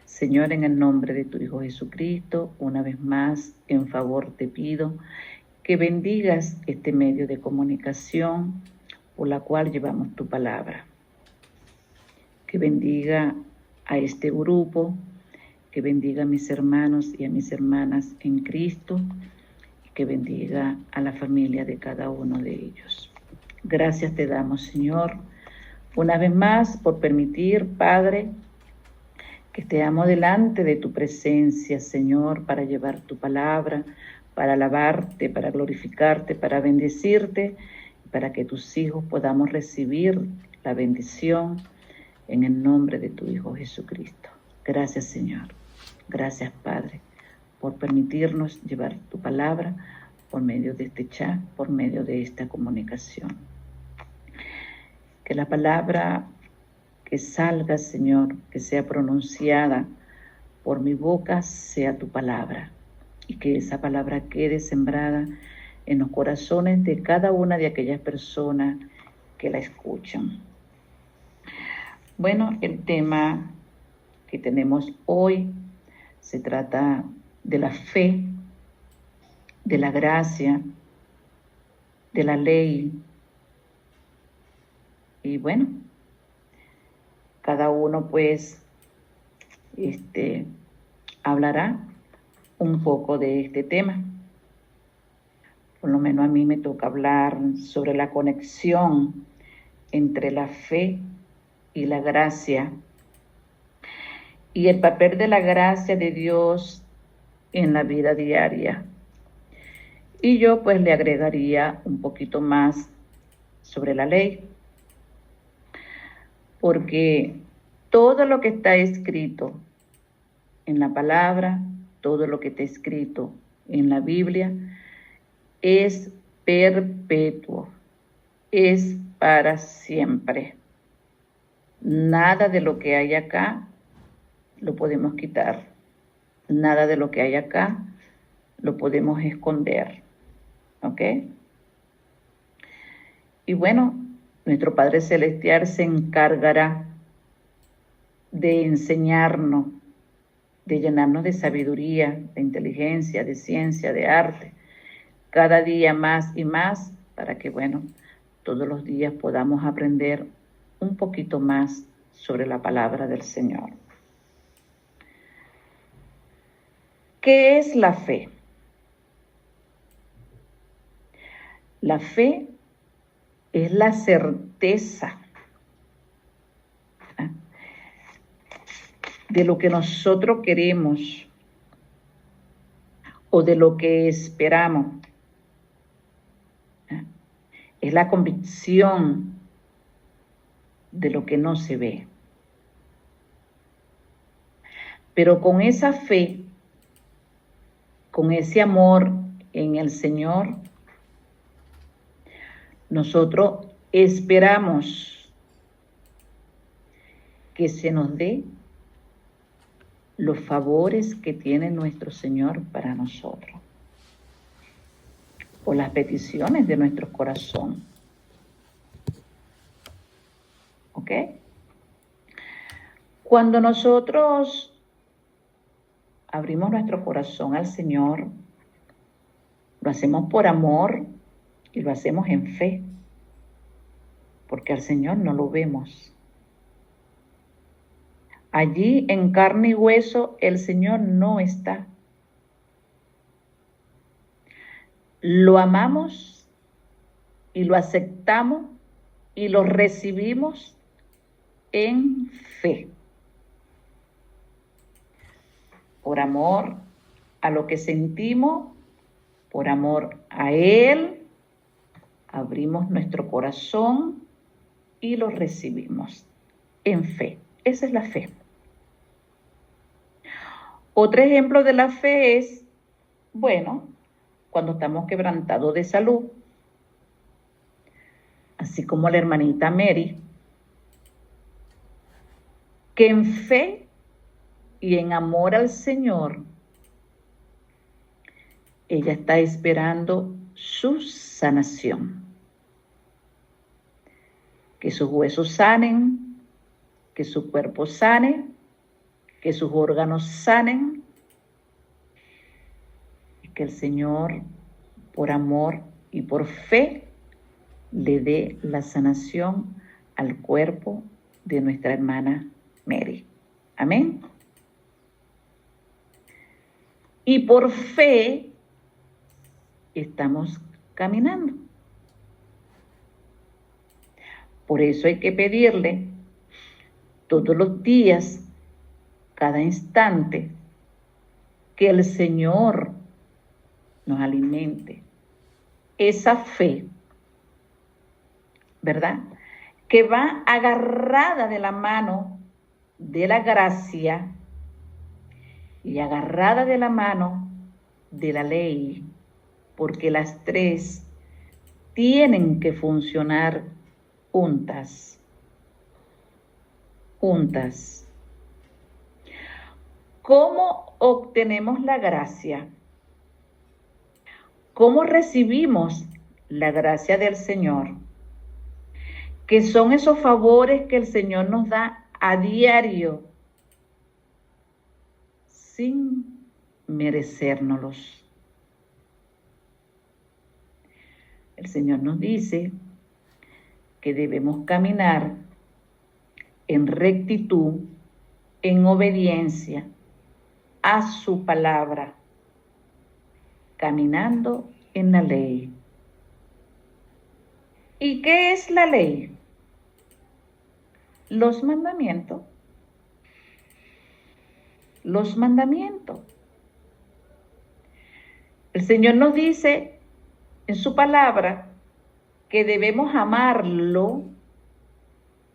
Señor, en el nombre de tu Hijo Jesucristo, una vez más, en favor te pido que bendigas este medio de comunicación por la cual llevamos tu palabra. Que bendiga a este grupo, que bendiga a mis hermanos y a mis hermanas en Cristo, y que bendiga a la familia de cada uno de ellos. Gracias te damos, Señor, una vez más por permitir, Padre, que estemos delante de tu presencia, Señor, para llevar tu palabra, para alabarte, para glorificarte, para bendecirte, para que tus hijos podamos recibir la bendición en el nombre de tu Hijo Jesucristo. Gracias, Señor. Gracias, Padre, por permitirnos llevar tu palabra por medio de este chat, por medio de esta comunicación. Que la palabra que salga, Señor, que sea pronunciada por mi boca, sea tu palabra. Y que esa palabra quede sembrada en los corazones de cada una de aquellas personas que la escuchan. Bueno, el tema que tenemos hoy se trata de la fe, de la gracia, de la ley. Y bueno, cada uno pues hablará un poco de este tema. Por lo menos a mí me toca hablar sobre la conexión entre la fe y la gracia y el papel de la gracia de Dios en la vida diaria. Y yo pues le agregaría un poquito más sobre la ley, porque todo lo que está escrito en la palabra, todo lo que está escrito en la Biblia es perpetuo, es para siempre. Nada de lo que hay acá lo podemos quitar. Nada de lo que hay acá lo podemos esconder. ¿Ok? Y bueno, nuestro Padre Celestial se encargará de enseñarnos, de llenarnos de sabiduría, de inteligencia, de ciencia, de arte, cada día más y más, para que, bueno, todos los días podamos aprender un poquito más sobre la palabra del Señor. ¿Qué es la fe? La fe es la certeza de lo que nosotros queremos o de lo que esperamos. Es la convicción de lo que no se ve. Pero con esa fe, con ese amor en el Señor, nosotros esperamos que se nos dé los favores que tiene nuestro Señor para nosotros, o las peticiones de nuestro corazón. ¿Ok? Cuando nosotros abrimos nuestro corazón al Señor, lo hacemos por amor y lo hacemos en fe, porque al Señor no lo vemos. Allí en carne y hueso el Señor no está. Lo amamos y lo aceptamos y lo recibimos en fe. Por amor a lo que sentimos, por amor a Él, abrimos nuestro corazón y lo recibimos en fe. Esa es la fe. Otro ejemplo de la fe es, bueno, cuando estamos quebrantados de salud, así como la hermanita Mary, que en fe y en amor al Señor, ella está esperando su sanación. Que sus huesos sanen, que su cuerpo sane, que sus órganos sanen, y que el Señor por amor y por fe, le dé la sanación al cuerpo de nuestra hermana Mary. Amén. Y por fe estamos caminando. Por eso hay que pedirle todos los días, cada instante, que el Señor nos alimente esa fe, ¿verdad? Que va agarrada de la mano de la gracia y agarrada de la mano de la ley, porque las tres tienen que funcionar juntas. ¿Cómo obtenemos la gracia? ¿Cómo recibimos la gracia del Señor? Que son esos favores que el Señor nos da a diario, sin merecérnoslos. El Señor nos dice que debemos caminar en rectitud, en obediencia a su palabra, caminando en la ley. ¿Y qué es la ley? Los mandamientos. Los mandamientos. El Señor nos dice en su palabra que debemos amarlo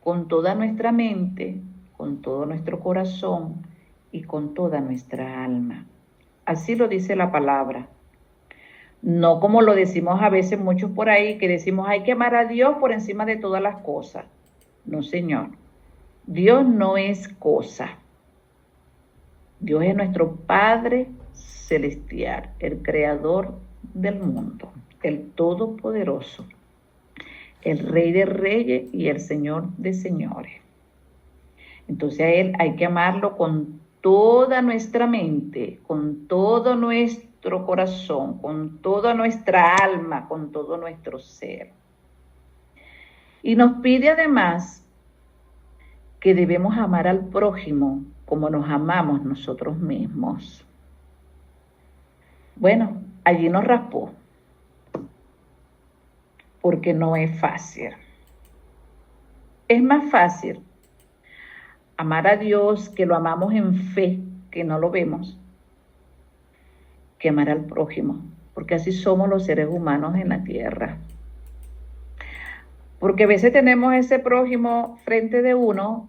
con toda nuestra mente, con todo nuestro corazón y con toda nuestra alma. Así lo dice la palabra. No como lo decimos a veces muchos por ahí, que decimos hay que amar a Dios por encima de todas las cosas. No, Señor. Dios no es cosa. Dios es nuestro Padre celestial, el creador del mundo, el todopoderoso, el Rey de reyes y el Señor de señores. Entonces a Él hay que amarlo con toda nuestra mente, con todo nuestro corazón, con toda nuestra alma, con todo nuestro ser. Y nos pide además que debemos amar al prójimo como nos amamos nosotros mismos. Bueno, allí nos raspó, porque no es fácil. Es más fácil amar a Dios, que lo amamos en fe, que no lo vemos, que amar al prójimo, porque así somos los seres humanos en la tierra. Porque a veces tenemos ese prójimo frente de uno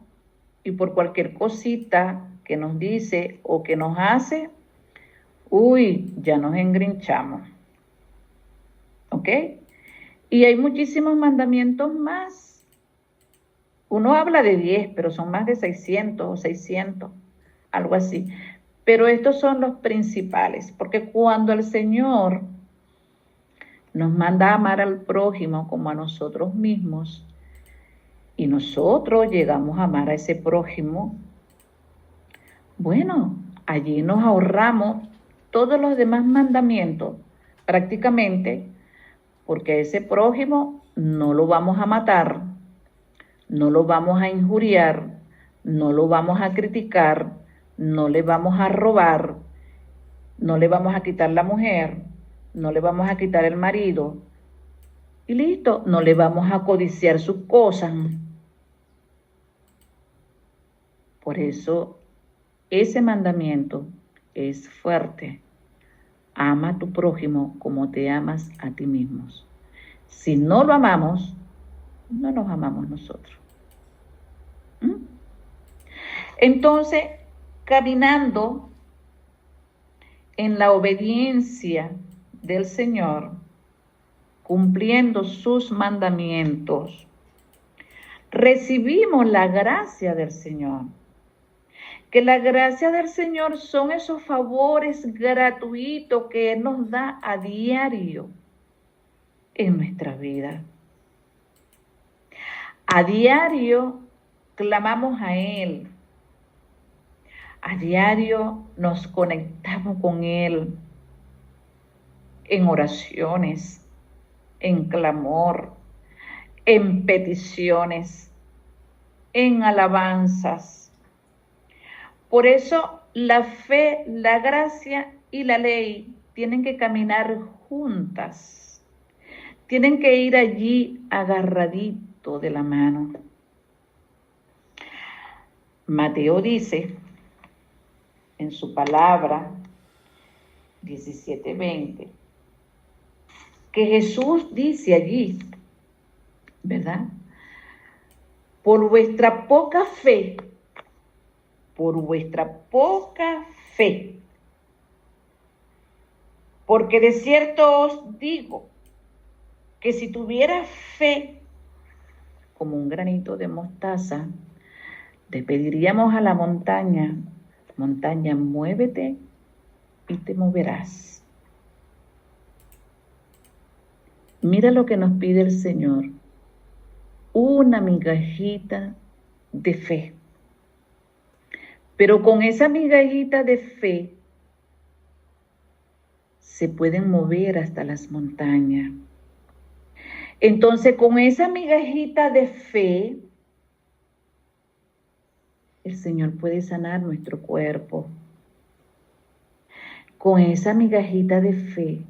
y por cualquier cosita que nos dice o que nos hace, ya nos engrinchamos. ¿Ok? Y hay muchísimos mandamientos más. Uno habla de 10, pero son más de 600 o 600, algo así. Pero estos son los principales, porque cuando el Señor nos manda a amar al prójimo como a nosotros mismos, y nosotros llegamos a amar a ese prójimo, bueno, allí nos ahorramos todos los demás mandamientos, prácticamente, porque a ese prójimo no lo vamos a matar, no lo vamos a injuriar, no lo vamos a criticar, no le vamos a robar, no le vamos a quitar la mujer, no le vamos a quitar el marido, y listo, no le vamos a codiciar sus cosas. Por eso, ese mandamiento es fuerte. Ama a tu prójimo como te amas a ti mismo. Si no lo amamos, no nos amamos nosotros. Entonces, caminando en la obediencia del Señor, cumpliendo sus mandamientos, recibimos la gracia del Señor. Que la gracia del Señor son esos favores gratuitos que Él nos da a diario en nuestra vida. A diario clamamos a Él. A diario nos conectamos con Él. en oraciones, en clamor, en peticiones, en alabanzas. Por eso la fe, la gracia y la ley tienen que caminar juntas. Tienen que ir allí agarradito de la mano. Mateo dice en su palabra 17:20 que Jesús dice allí, ¿verdad? Por vuestra poca fe, porque de cierto os digo que si tuvieras fe como un granito de mostaza, le pediríamos a la montaña, montaña, muévete y te moverás. Mira lo que nos pide el Señor, una migajita de fe. Pero con esa migajita de fe se pueden mover hasta las montañas. Entonces, con esa migajita de fe, el Señor puede sanar nuestro cuerpo. Con esa migajita de fe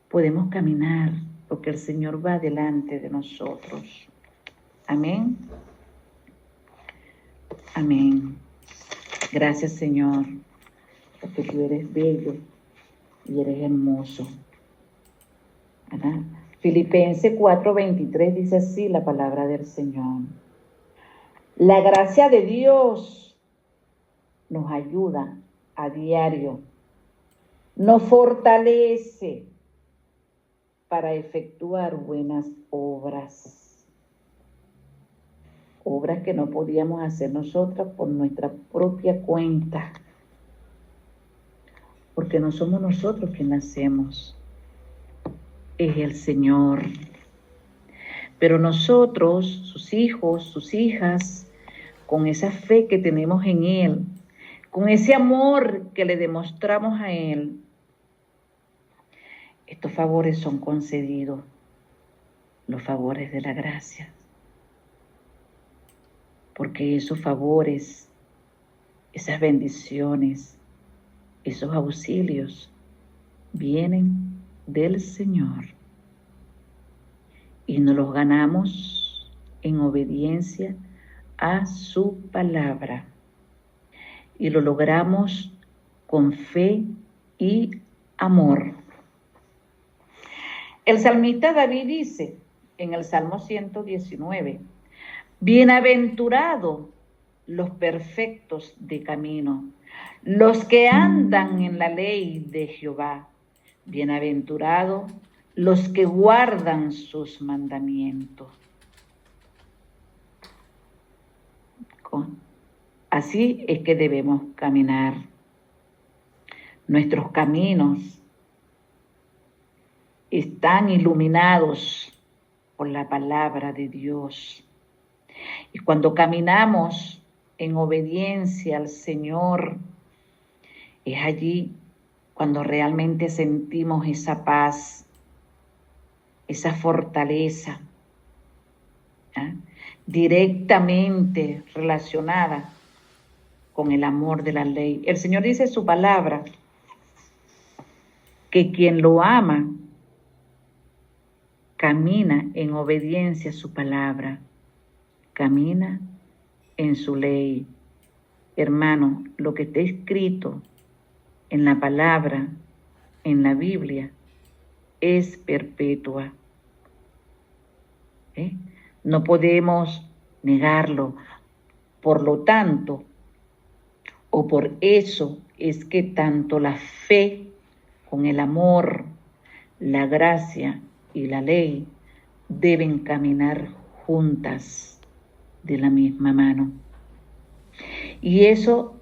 podemos caminar, porque el Señor va delante de nosotros. Amén. Amén. Gracias, Señor, porque tú eres bello y eres hermoso. ¿Verdad? Filipenses 4:23 dice así la palabra del Señor. La gracia de Dios nos ayuda a diario, nos fortalece para efectuar buenas obras. Obras que no podíamos hacer nosotras por nuestra propia cuenta, porque no somos nosotros quienes hacemos, es el Señor. Pero nosotros, sus hijos, sus hijas, con esa fe que tenemos en Él, con ese amor que le demostramos a Él, estos favores son concedidos, los favores de la gracia. Porque esos favores, esas bendiciones, esos auxilios vienen del Señor. Y nos los ganamos en obediencia a su palabra. Y lo logramos con fe y amor. El salmista David dice en el Salmo 119, bienaventurados los perfectos de camino, los que andan en la ley de Jehová. Bienaventurados los que guardan sus mandamientos. Así es que debemos caminar. Nuestros caminos están iluminados por la palabra de Dios. Y cuando caminamos en obediencia al Señor, es allí cuando realmente sentimos esa paz, esa fortaleza, directamente relacionada con el amor de la ley. El Señor dice en su palabra que quien lo ama camina en obediencia a su palabra, camina en su ley. Hermano, lo que está escrito en la palabra, en la Biblia, es perpetua. No podemos negarlo. Por lo tanto, o por eso es que tanto la fe con el amor, la gracia y la ley deben caminar juntas de la misma mano. Y eso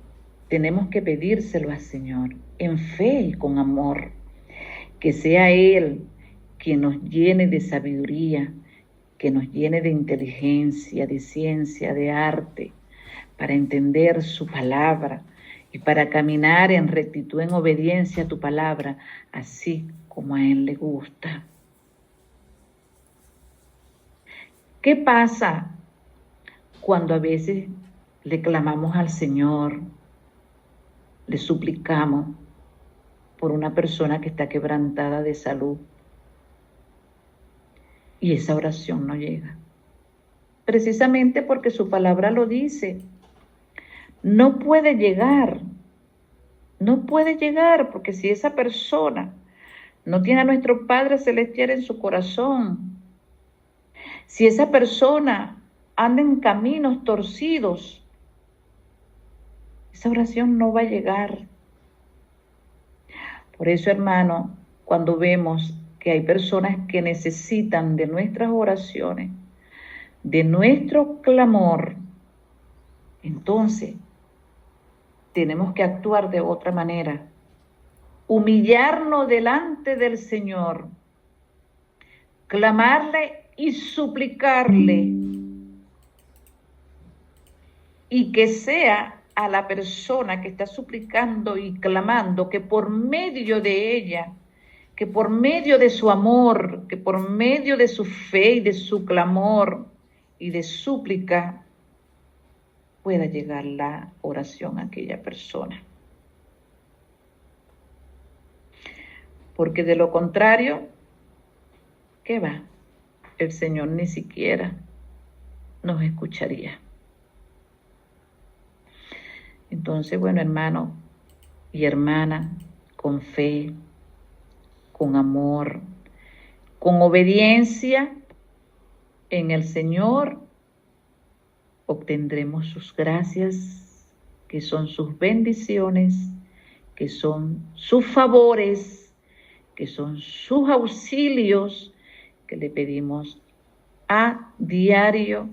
tenemos que pedírselo al Señor en fe y con amor, que sea Él quien nos llene de sabiduría, que nos llene de inteligencia, de ciencia, de arte, para entender su palabra y para caminar en rectitud, en obediencia a tu palabra, así como a Él le gusta. ¿Qué pasa cuando a veces le clamamos al Señor, le suplicamos por una persona que está quebrantada de salud y esa oración no llega? Precisamente porque su palabra lo dice. No puede llegar porque si esa persona no tiene a nuestro Padre Celestial en su corazón, si esa persona anda en caminos torcidos, esa oración no va a llegar. Por eso, hermano, cuando vemos que hay personas que necesitan de nuestras oraciones, de nuestro clamor, entonces tenemos que actuar de otra manera. Humillarnos delante del Señor, clamarle y suplicarle, y que sea a la persona que está suplicando y clamando, que por medio de ella, que por medio de su amor, que por medio de su fe y de su clamor y de súplica, pueda llegar la oración a aquella persona. Porque de lo contrario, ¿qué va? El Señor ni siquiera nos escucharía. Entonces, bueno, hermano y hermana, con fe, con amor, con obediencia en el Señor, obtendremos sus gracias, que son sus bendiciones, que son sus favores, que son sus auxilios, que le pedimos a diario,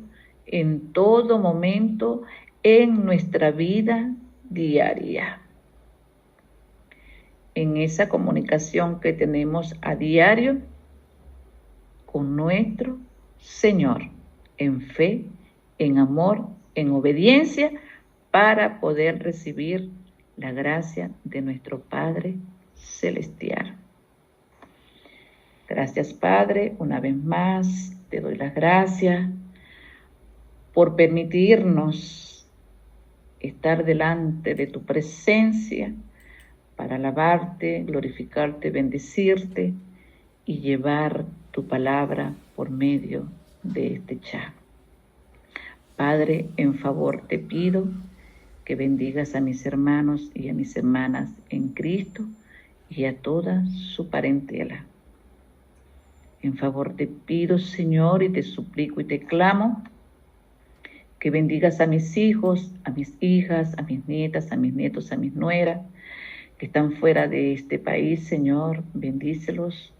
en todo momento, en nuestra vida diaria. En esa comunicación que tenemos a diario con nuestro Señor, en fe, en amor, en obediencia, para poder recibir la gracia de nuestro Padre Celestial. Gracias, Padre, una vez más te doy las gracias por permitirnos estar delante de tu presencia para alabarte, glorificarte, bendecirte y llevar tu palabra por medio de este chat. Padre, en favor te pido que bendigas a mis hermanos y a mis hermanas en Cristo y a toda su parentela. En favor te pido, Señor, y te suplico y te clamo que bendigas a mis hijos, a mis hijas, a mis nietas, a mis nietos, a mis nueras, que están fuera de este país, Señor. Bendícelos,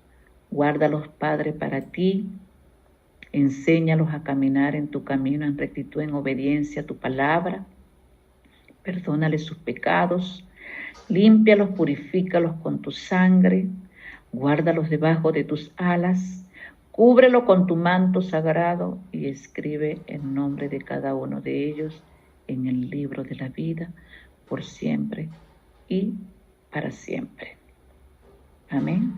guárdalos, Padre, para ti. Enséñalos a caminar en tu camino, en rectitud, en obediencia a tu palabra. Perdónales sus pecados, límpialos, purifícalos con tu sangre. Guárdalos debajo de tus alas, cúbrelo con tu manto sagrado y escribe el nombre de cada uno de ellos en el libro de la vida por siempre y para siempre. Amén.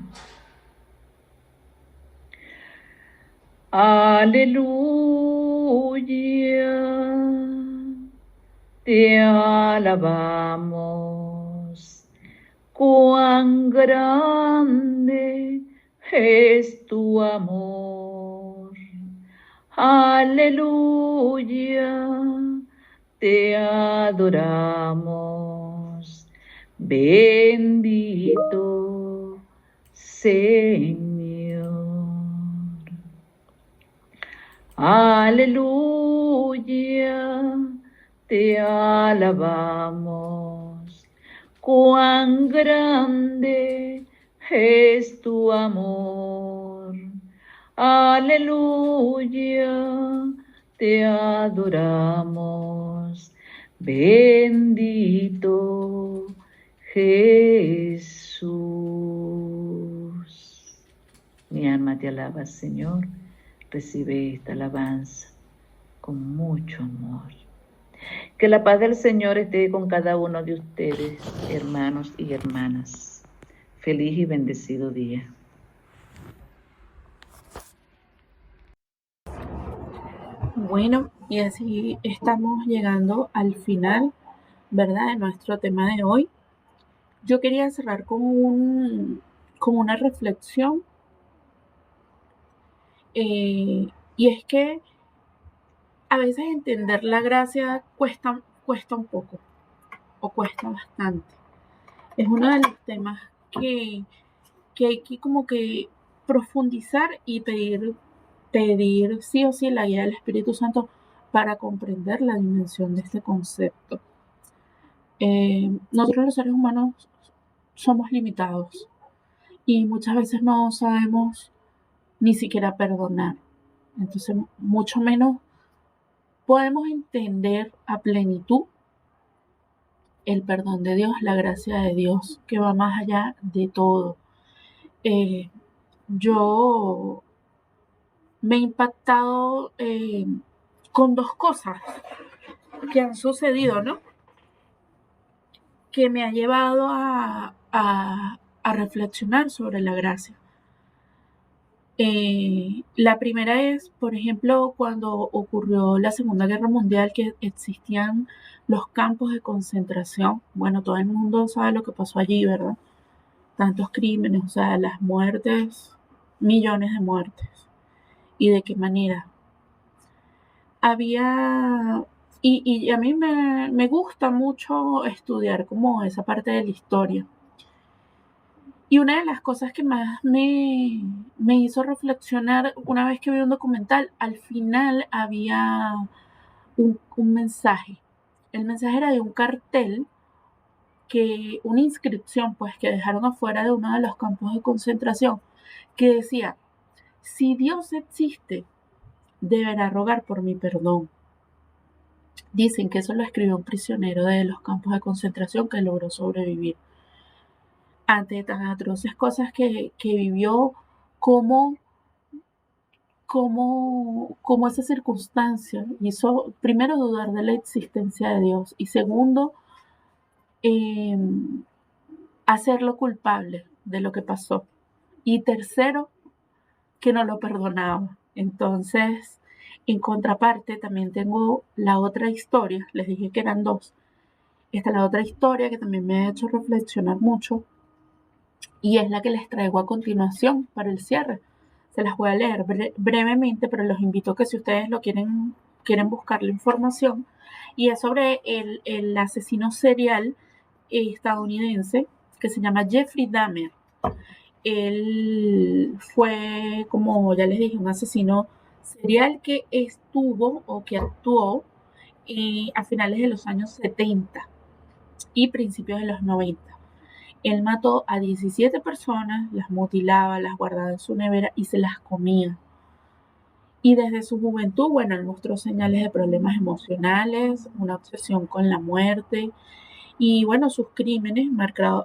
Aleluya, te alabamos. Cuán grande es tu amor. Aleluya, te adoramos. Bendito Señor. Aleluya, te alabamos. Cuán grande es tu amor. Aleluya, te adoramos. Bendito Jesús. Mi alma te alaba, Señor. Recibe esta alabanza con mucho amor. Que la paz del Señor esté con cada uno de ustedes, hermanos y hermanas. Feliz y bendecido día. Bueno, y así estamos llegando al final, ¿verdad?, de nuestro tema de hoy. Yo quería cerrar con una reflexión, y es que a veces entender la gracia cuesta un poco, o cuesta bastante. Es uno de los temas que hay que como que profundizar y pedir sí o sí la guía del Espíritu Santo para comprender la dimensión de este concepto. Nosotros los seres humanos somos limitados y muchas veces no sabemos ni siquiera perdonar. Entonces, mucho menos podemos entender a plenitud el perdón de Dios, la gracia de Dios, que va más allá de todo. Yo me he impactado con dos cosas que han sucedido, ¿no? Que me ha llevado a reflexionar sobre la gracia. La primera es, por ejemplo, cuando ocurrió la Segunda Guerra Mundial, que existían los campos de concentración. Bueno, todo el mundo sabe lo que pasó allí, ¿verdad? Tantos crímenes, o sea, las muertes, millones de muertes. ¿Y de qué manera? Y a mí me gusta mucho estudiar como esa parte de la historia. Y una de las cosas que más me hizo reflexionar una vez que vi un documental, al final había un mensaje. El mensaje era de un cartel, una inscripción pues que dejaron afuera de uno de los campos de concentración, que decía: si Dios existe, deberá rogar por mi perdón. Dicen que eso lo escribió un prisionero de los campos de concentración que logró sobrevivir ante tan atroces cosas que vivió, como esa circunstancia hizo, primero, dudar de la existencia de Dios, y segundo, eh, hacerlo culpable de lo que pasó, y tercero, que no lo perdonaba. Entonces, en contraparte, también tengo la otra historia. Les dije que eran dos. Esta es la otra historia que también me ha hecho reflexionar mucho, y es la que les traigo a continuación para el cierre. Se las voy a leer brevemente, pero los invito a que, si ustedes lo quieren buscar la información, y es sobre el asesino serial estadounidense que se llama Jeffrey Dahmer. Él fue, como ya les dije, un asesino serial que estuvo o que actuó a finales de los años 70 y principios de los 90. Él mató a 17 personas, las mutilaba, las guardaba en su nevera y se las comía. Y desde su juventud, bueno, él mostró señales de problemas emocionales, una obsesión con la muerte, y bueno, sus crímenes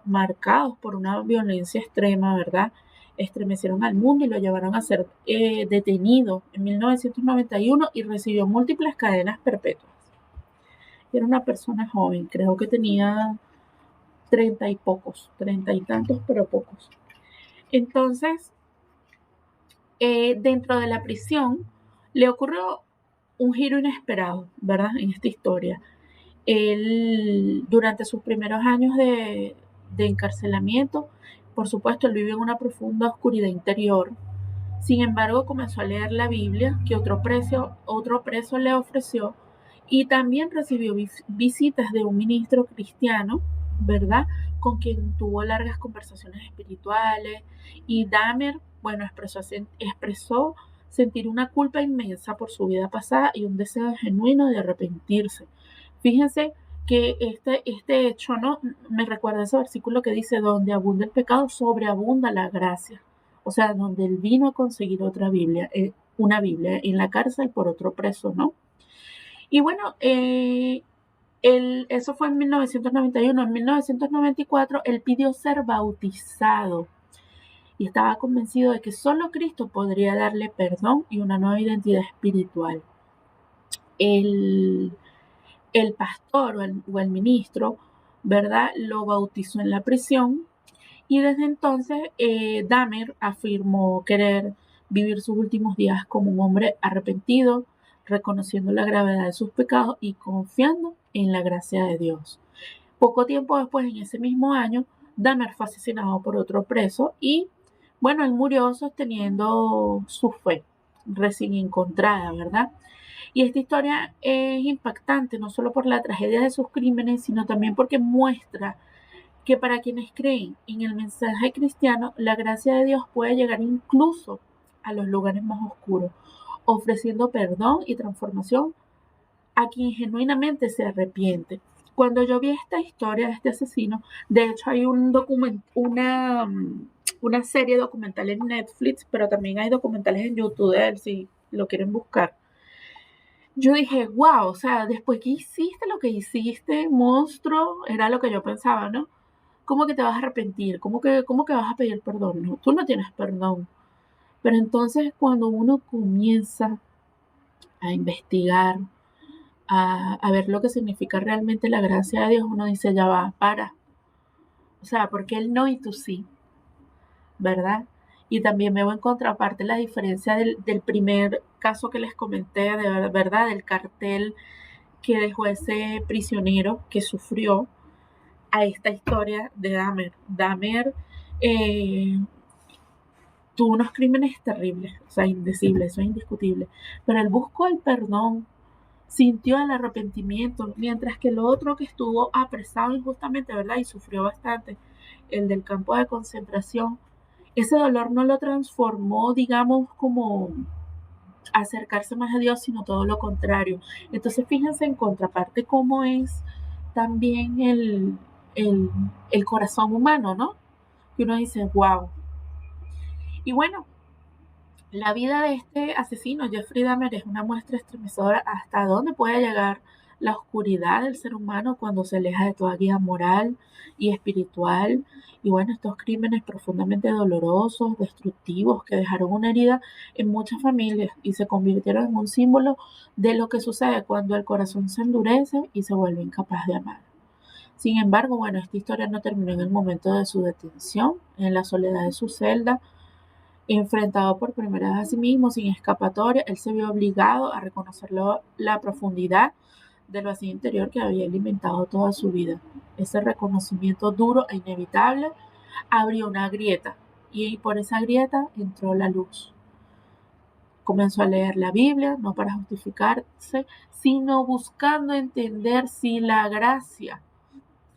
marcados por una violencia extrema, ¿verdad?, estremecieron al mundo y lo llevaron a ser detenido en 1991 y recibió múltiples cadenas perpetuas. Era una persona joven, creo que tenía 30 y tantos, pero pocos. Entonces, dentro de la prisión le ocurrió un giro inesperado, ¿verdad?, en esta historia. Él, durante sus primeros años de encarcelamiento, por supuesto, él vivió en una profunda oscuridad interior. Sin embargo, comenzó a leer la Biblia que otro preso le ofreció, y también recibió visitas de un ministro cristiano, ¿verdad?, con quien tuvo largas conversaciones espirituales. Y Dahmer, bueno, expresó sentir una culpa inmensa por su vida pasada y un deseo genuino de arrepentirse. Fíjense que este hecho, ¿no?, me recuerda ese versículo que dice: donde abunda el pecado, sobreabunda la gracia. O sea, donde él vino a conseguir una Biblia en la cárcel por otro preso, ¿no? Y bueno, eso fue en 1991. En 1994, él pidió ser bautizado y estaba convencido de que solo Cristo podría darle perdón y una nueva identidad espiritual. Él el pastor o el ministro, ¿verdad?, lo bautizó en la prisión y desde entonces Dahmer afirmó querer vivir sus últimos días como un hombre arrepentido, reconociendo la gravedad de sus pecados y confiando en la gracia de Dios. Poco tiempo después, en ese mismo año, Dahmer fue asesinado por otro preso y, bueno, él murió sosteniendo su fe recién encontrada, ¿verdad? Y esta historia es impactante no solo por la tragedia de sus crímenes, sino también porque muestra que para quienes creen en el mensaje cristiano, la gracia de Dios puede llegar incluso a los lugares más oscuros, ofreciendo perdón y transformación a quien genuinamente se arrepiente. Cuando yo vi esta historia de este asesino, de hecho hay una serie documental en Netflix, pero también hay documentales en YouTube de él, si lo quieren buscar. Yo dije, wow, o sea, después que hiciste lo que hiciste, monstruo, era lo que yo pensaba, ¿no? ¿Cómo que te vas a arrepentir? ¿Cómo que vas a pedir perdón? No, tú no tienes perdón. Pero entonces cuando uno comienza a investigar, a ver lo que significa realmente la gracia de Dios, uno dice, ya va, para. O sea, porque Él no y tú sí, ¿verdad? Y también veo en contraparte la diferencia del primer caso que les comenté, de verdad, del cartel que dejó ese prisionero que sufrió a esta historia de Dahmer. Dahmer tuvo unos crímenes terribles, o sea, indecibles, eso es indiscutible, pero él buscó el perdón, sintió el arrepentimiento, mientras que el otro que estuvo apresado injustamente, ¿verdad? Y sufrió bastante, el del campo de concentración, ese dolor no lo transformó, digamos, como acercarse más a Dios, sino todo lo contrario. Entonces, fíjense en contraparte cómo es también el, el corazón humano, ¿no? Que uno dice, wow. Y bueno, la vida de este asesino, Jeffrey Dahmer, es una muestra estremecedora hasta dónde puede llegar la oscuridad del ser humano cuando se aleja de toda guía moral y espiritual. Y bueno, estos crímenes profundamente dolorosos, destructivos, que dejaron una herida en muchas familias y se convirtieron en un símbolo de lo que sucede cuando el corazón se endurece y se vuelve incapaz de amar. Sin embargo, bueno, esta historia no terminó en el momento de su detención, en la soledad de su celda. Enfrentado por primera vez a sí mismo, sin escapatoria, él se vio obligado a reconocer la profundidad del vacío interior que había alimentado toda su vida. Ese reconocimiento duro e inevitable abrió una grieta y por esa grieta entró la luz. Comenzó a leer la Biblia, no para justificarse, sino buscando entender si la gracia,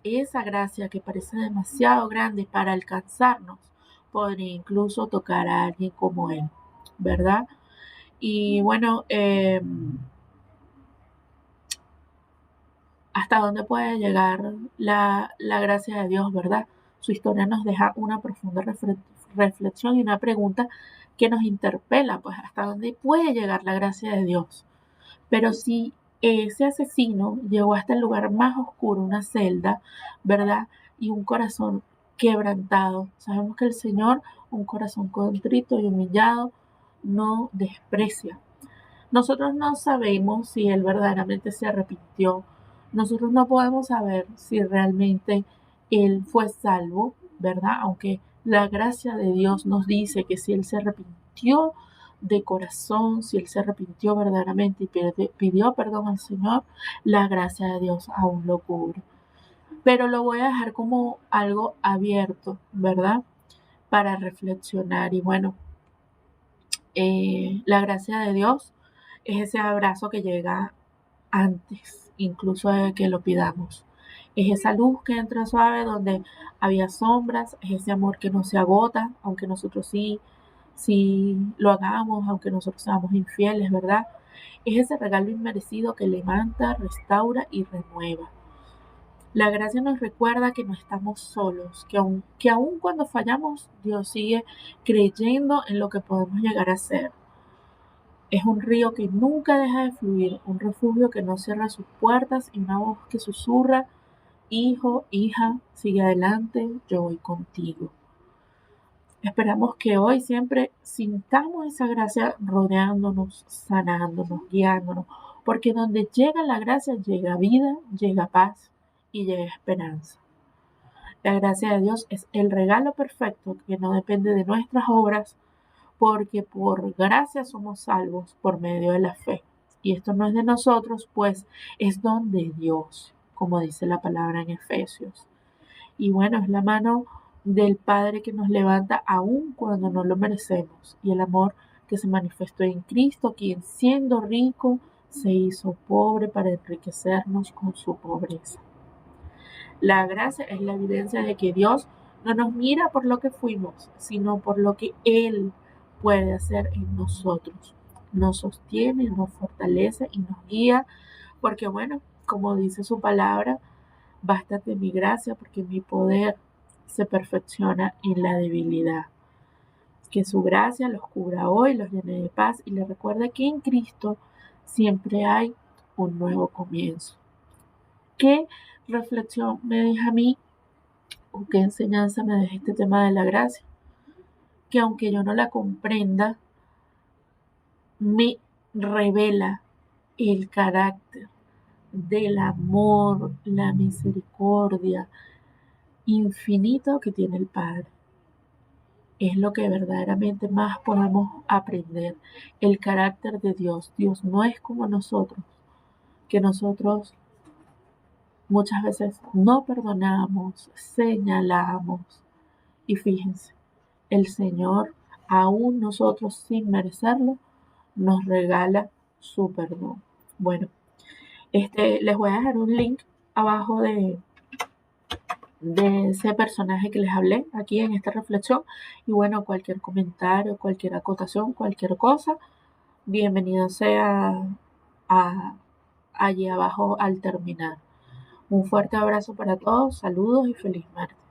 esa gracia que parece demasiado grande para alcanzarnos, podría incluso tocar a alguien como él, ¿verdad? Y bueno, hasta dónde puede llegar la gracia de Dios, ¿verdad? Su historia nos deja una profunda reflexión y una pregunta que nos interpela, pues hasta dónde puede llegar la gracia de Dios. Pero si ese asesino llegó hasta el lugar más oscuro, una celda, ¿verdad? Y un corazón quebrantado. Sabemos que el Señor, un corazón contrito y humillado, no desprecia. Nosotros no sabemos si Él verdaderamente se arrepintió. Nosotros no podemos saber si realmente Él fue salvo, ¿verdad? Aunque la gracia de Dios nos dice que si Él se arrepintió de corazón, si Él se arrepintió verdaderamente y pidió perdón al Señor, la gracia de Dios aún lo cubre. Pero lo voy a dejar como algo abierto, ¿verdad? Para reflexionar. Y bueno, la gracia de Dios es ese abrazo que llega antes, incluso de que lo pidamos. Es esa luz que entra suave donde había sombras, es ese amor que no se agota, aunque nosotros sí lo hagamos, aunque nosotros seamos infieles, ¿verdad? Es ese regalo inmerecido que levanta, restaura y renueva. La gracia nos recuerda que no estamos solos, que aun cuando fallamos, Dios sigue creyendo en lo que podemos llegar a ser. Es un río que nunca deja de fluir, un refugio que no cierra sus puertas y una voz que susurra, hijo, hija, sigue adelante, yo voy contigo. Esperamos que hoy siempre sintamos esa gracia rodeándonos, sanándonos, guiándonos, porque donde llega la gracia llega vida, llega paz y llega esperanza. La gracia de Dios es el regalo perfecto que no depende de nuestras obras, porque por gracia somos salvos por medio de la fe. Y esto no es de nosotros, pues es don de Dios, como dice la palabra en Efesios. Y bueno, es la mano del Padre que nos levanta aún cuando no lo merecemos. Y el amor que se manifestó en Cristo, quien siendo rico se hizo pobre para enriquecernos con su pobreza. La gracia es la evidencia de que Dios no nos mira por lo que fuimos, sino por lo que Él puede hacer en nosotros. Nos sostiene, nos fortalece y nos guía, porque bueno, como dice su palabra, bástate mi gracia porque mi poder se perfecciona en la debilidad. Que su gracia los cubra hoy, los llene de paz y les recuerde que en Cristo siempre hay un nuevo comienzo. ¿Qué reflexión me deja a mí o qué enseñanza me deja este tema de la gracia? Que aunque yo no la comprenda, me revela el carácter del amor, la misericordia infinito que tiene el Padre. Es lo que verdaderamente más podemos aprender, el carácter de Dios. Dios no es como nosotros, que nosotros muchas veces no perdonamos, señalamos. Y fíjense, el Señor, aún nosotros sin merecerlo, nos regala su perdón. Bueno, les voy a dejar un link abajo de ese personaje que les hablé aquí en esta reflexión. Y bueno, cualquier comentario, cualquier acotación, cualquier cosa, bienvenido sea allí abajo al terminar. Un fuerte abrazo para todos, saludos y feliz martes.